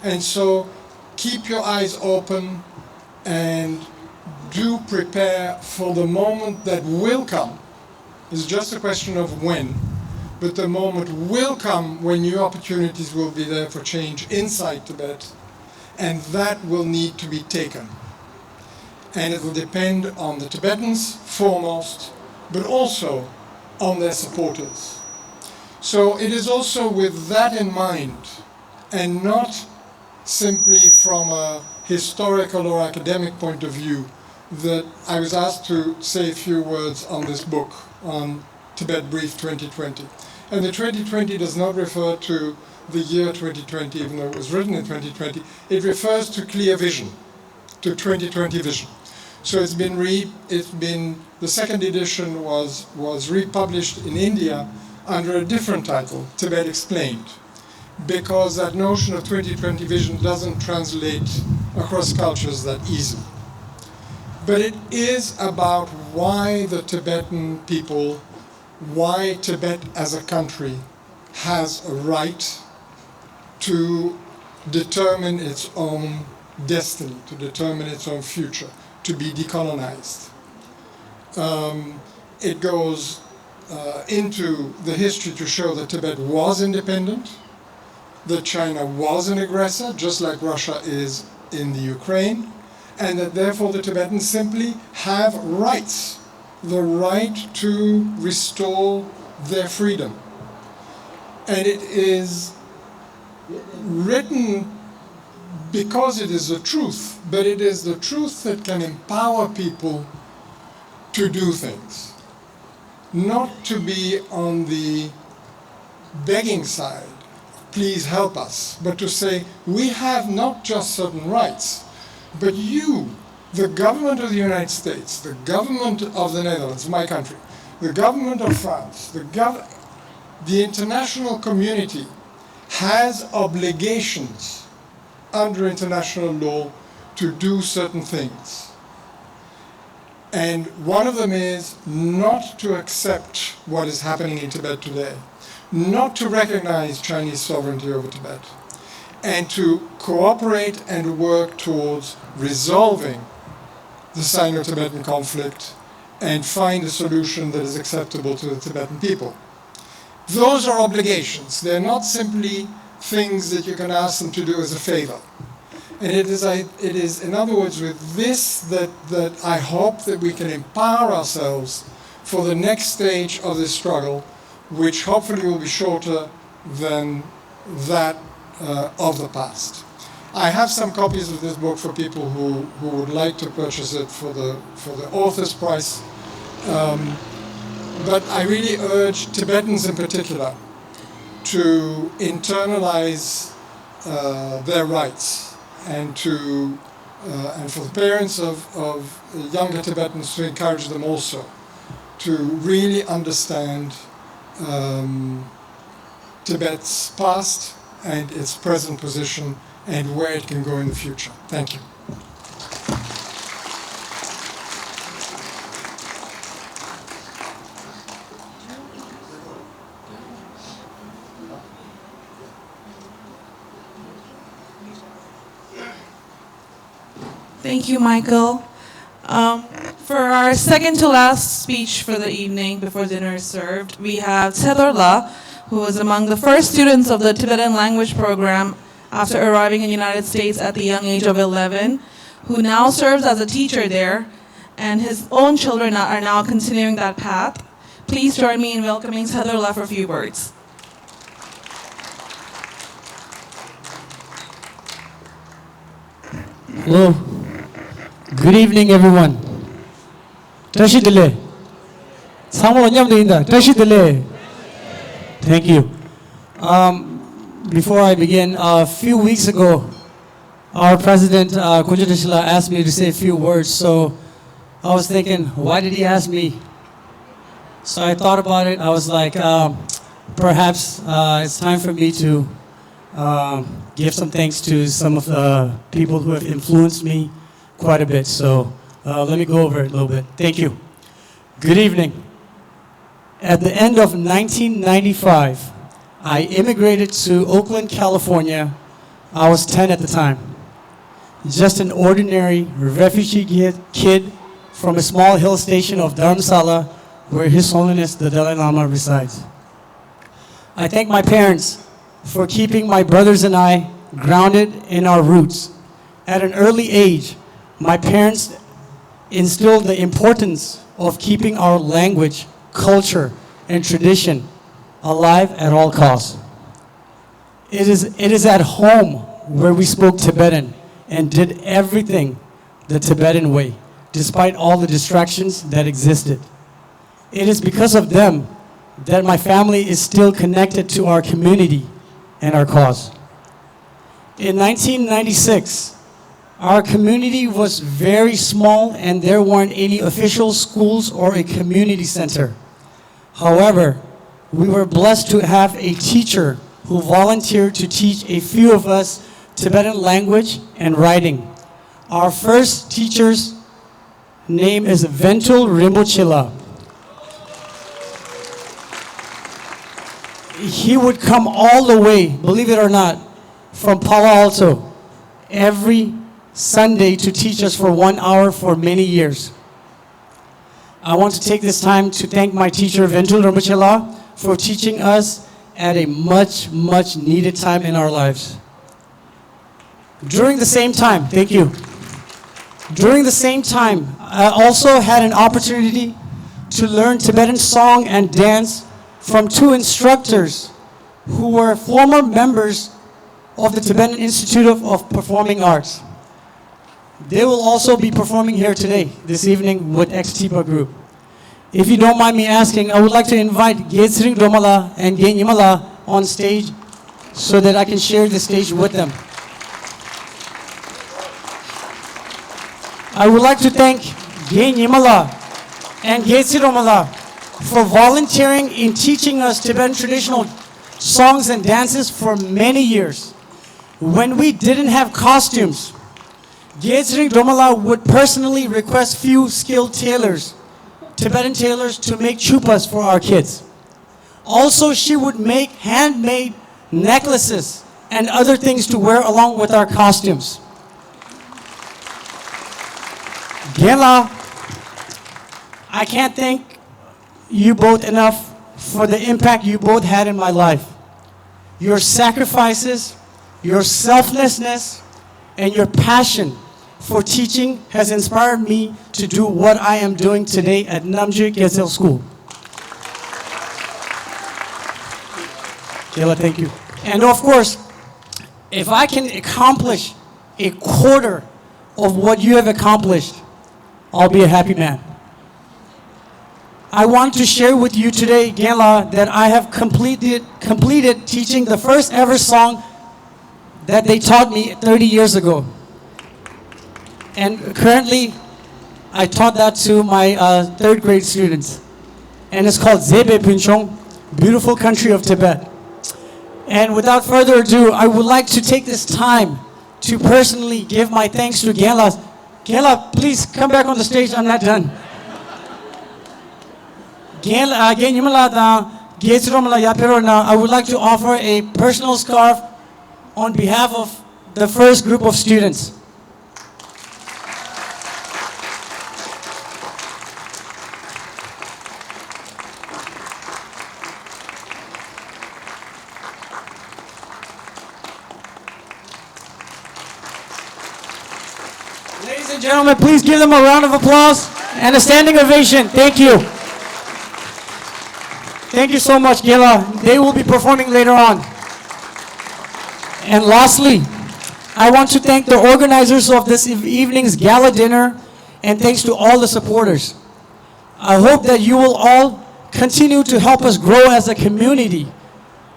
And so keep your eyes open and do prepare for the moment that will come. It's just a question of when. But the moment will come when new opportunities will be there for change inside Tibet, and that will need to be taken. And it will depend on the Tibetans foremost, but also on their supporters. So it is also with that in mind, and not simply from a historical or academic point of view, that I was asked to say a few words on this book, on Tibet Brief 2020. And the 2020 does not refer to the year 2020, even though it was written in 2020. It refers to clear vision, to 2020 vision. So it's been the second edition was republished in India under a different title, Tibet Explained, because that notion of 2020 vision doesn't translate across cultures that easily. But it is about why the Tibetan people, why Tibet as a country has a right to determine its own destiny, to determine its own future, to be decolonized. It goes into the history to show that Tibet was independent, that China was an aggressor, just like Russia is in the Ukraine, and that therefore the Tibetans simply have rights, the right to restore their freedom. And it is written because it is the truth, but it is the truth that can empower people to do things, not to be on the begging side, please help us, but to say, we have not just certain rights, but you, the government of the United States, the government of the Netherlands, my country, the government of France, the international community has obligations under international law to do certain things. And one of them is not to accept what is happening in Tibet today, not to recognize Chinese sovereignty over Tibet, and to cooperate and work towards resolving the Sino-Tibetan conflict and find a solution that is acceptable to the Tibetan people. Those are obligations. They're not simply things that you can ask them to do as a favor. And it is, in other words, with this that I hope that we can empower ourselves for the next stage of this struggle, which hopefully will be shorter than that of the past. I have some copies of this book for people who would like to purchase it for the author's price. But I really urge Tibetans in particular to internalize their rights, and for the parents of younger Tibetans to encourage them also to really understand Tibet's past and its present position and where it can go in the future. Thank you. Thank you, Michael. For our second to last speech for the evening before dinner is served, we have Tedorla, who was among the first students of the Tibetan language program after arriving in the United States at the young age of 11, who now serves as a teacher there, and his own children are now continuing that path. Please join me in welcoming Tedorla for a few words. Hello. Good evening, everyone. Tashidele. Thank you. Before I begin, a few weeks ago, our president, Kunja Tashila, asked me to say a few words. So I was thinking, why did he ask me? So I thought about it. I was like, perhaps it's time for me to give some thanks to some of the people who have influenced me quite a bit. So let me go over it a little bit. Thank you. Good evening. At the end of 1995, I immigrated to Oakland, California. I was 10 at the time. Just an ordinary refugee kid from a small hill station of Dharamsala, where His Holiness the Dalai Lama resides. I thank my parents for keeping my brothers and I grounded in our roots. At an early age, my parents instilled the importance of keeping our language, culture, and tradition alive at all costs. It is at home where we spoke Tibetan and did everything the Tibetan way, despite all the distractions that existed. It is because of them that my family is still connected to our community and our cause. In 1996, our community was very small and there weren't any official schools or a community center. However, we were blessed to have a teacher who volunteered to teach a few of us Tibetan language and writing. Our first teacher's name is Ventul Rinpochela. He would come all the way, believe it or not, from Palo Alto every Sunday to teach us for 1 hour for many years. I want to take this time to thank my teacher, Ventul Rinpochela, for teaching us at a much, much needed time in our lives. During the same time, thank you. During the same time, I also had an opportunity to learn Tibetan song and dance from 2 instructors who were former members of the Tibetan Institute of Performing Arts. They will also be performing here today, this evening, with ex-TIPA group. If you don't mind me asking, I would like to invite Getsring Domala and Gen Yimala on stage so that I can share the stage with them. I would like to thank Gye Nyimala and Gye Siromala for volunteering in teaching us Tibetan traditional songs and dances for many years. When we didn't have costumes, Gye Siromala would personally request few skilled tailors, Tibetan tailors, to make chupas for our kids. Also, she would make handmade necklaces and other things to wear along with our costumes. Gela, I can't thank you both enough for the impact you both had in my life. Your sacrifices, your selflessness, and your passion for teaching has inspired me to do what I am doing today at Namje Gesel School. Gela, thank you. And of course, if I can accomplish a quarter of what you have accomplished, I'll be a happy man. I want to share with you today, Gela, that I have completed teaching the first ever song that they taught me 30 years ago. And currently, I taught that to my third grade students. And it's called Zebe Pinchong, Beautiful Country of Tibet. And without further ado, I would like to take this time to personally give my thanks to Gela. Gela, please come back on the stage, I'm not done. I would like to offer a personal scarf on behalf of the first group of students. Ladies and gentlemen, please give them a round of applause and a standing ovation. Thank you. Thank you so much, Gela. They will be performing later on. And lastly, I want to thank the organizers of this evening's gala dinner, and thanks to all the supporters. I hope that you will all continue to help us grow as a community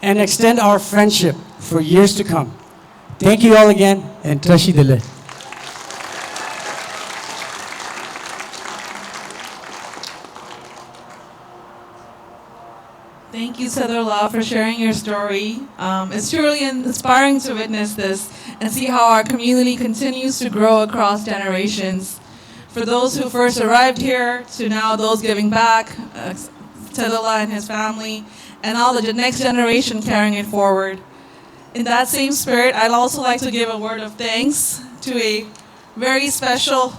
and extend our friendship for years to come. Thank you all again, and Tashi Dele. Thank you, Sadrullah, for sharing your story. It's truly inspiring to witness this and see how our community continues to grow across generations. For those who first arrived here, to now those giving back, Sadrullah and his family, and all the next generation carrying it forward. In that same spirit, I'd also like to give a word of thanks to a very special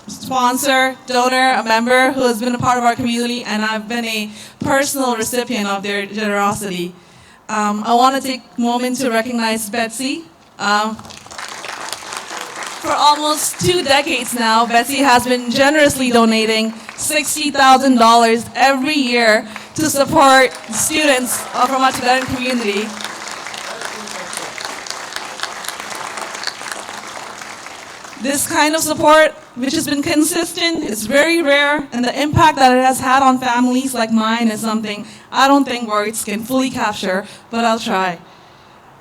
sponsor, donor, a member who has been a part of our community, and I've been a personal recipient of their generosity. I want to take a moment to recognize Betsy. For almost 2 decades now, Betsy has been generously donating $60,000 every year to support students from our Tibetan community. This kind of support, which has been consistent, is very rare, and the impact that it has had on families like mine is something I don't think words can fully capture, but I'll try.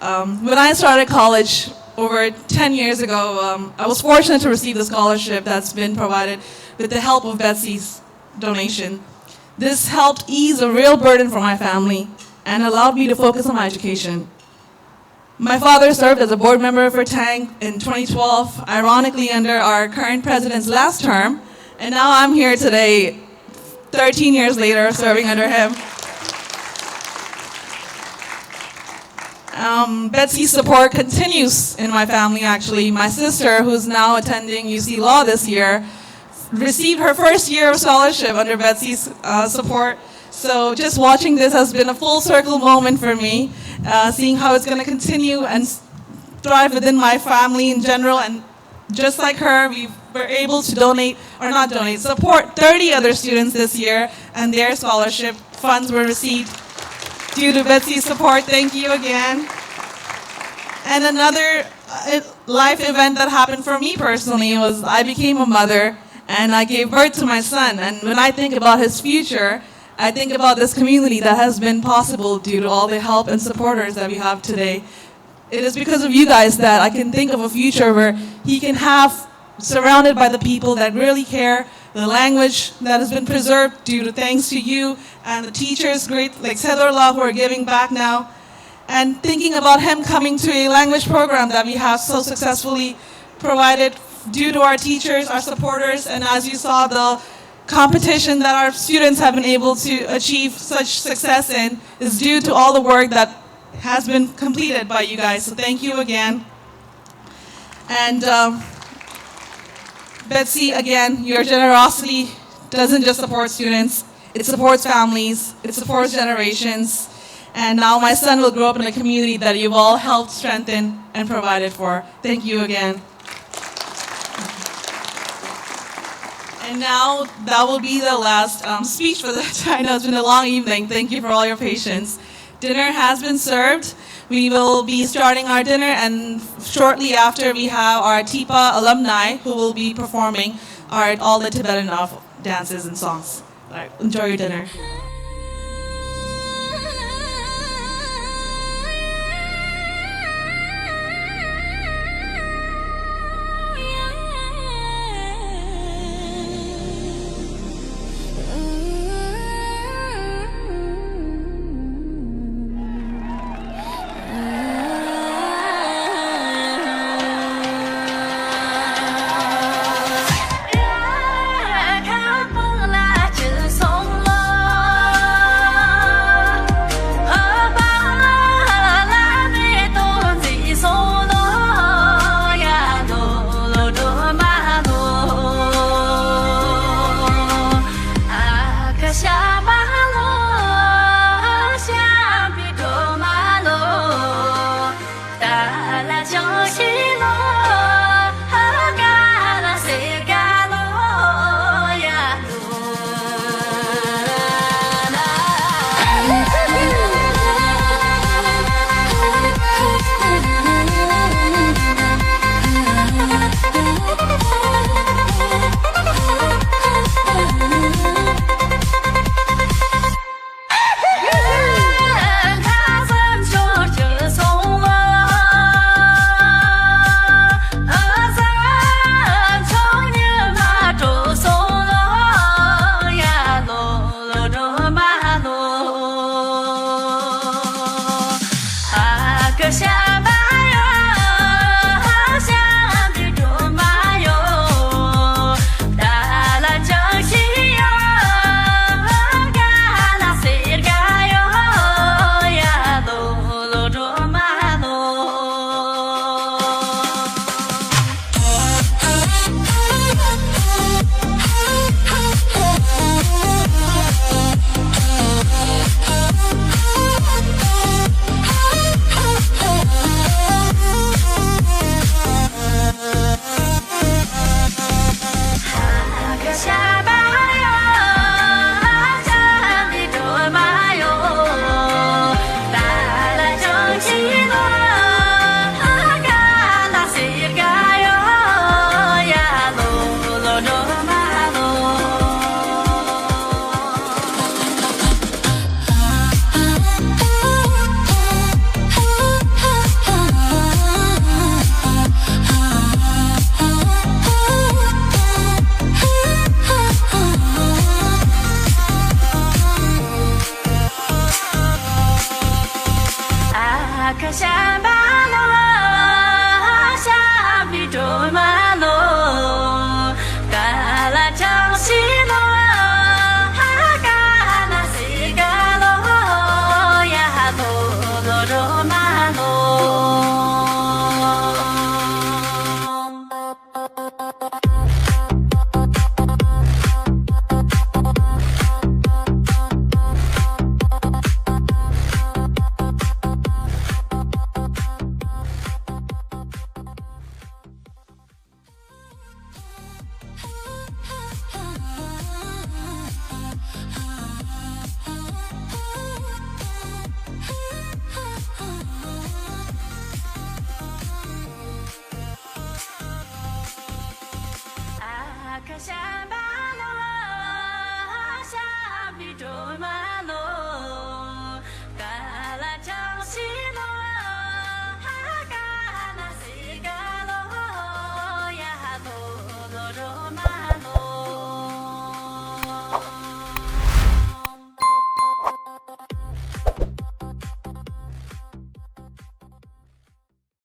When I started college over 10 years ago, I was fortunate to receive the scholarship that's been provided with the help of Betsy's donation. This helped ease a real burden for my family and allowed me to focus on my education. My father served as a board member for TANG in 2012, ironically under our current president's last term, and now I'm here today, 13 years later, serving under him. Betsy's support continues in my family, actually. My sister, who's now attending UC Law this year, received her first year of scholarship under Betsy's support. So just watching this has been a full circle moment for me, seeing how it's going to continue and thrive within my family in general. And just like her, we were able to support 30 other students this year, and their scholarship funds were received due to Betsy's support. Thank you again. And another life event that happened for me personally was I became a mother, and I gave birth to my son. And when I think about his future, I think about this community that has been possible due to all the help and supporters that we have today. It is because of you guys that I can think of a future where he can have, surrounded by the people that really care, the language that has been preserved due to thanks to you and the teachers, great like Sedorla, who are giving back now. And thinking about him coming to a language program that we have so successfully provided due to our teachers, our supporters, and as you saw, the competition that our students have been able to achieve such success in is due to all the work that has been completed by you guys. So thank you again. And Betsy, again, your generosity doesn't just support students, it supports families, it supports generations. And now my son will grow up in a community that you've all helped strengthen and provided for. Thank you again. And now that will be the last speech for the time. I know it's been a long evening. Thank you for all your patience. Dinner has been served. We will be starting our dinner, and shortly after we have our TIPA alumni who will be performing all the Tibetan dances and songs. All right, enjoy your dinner.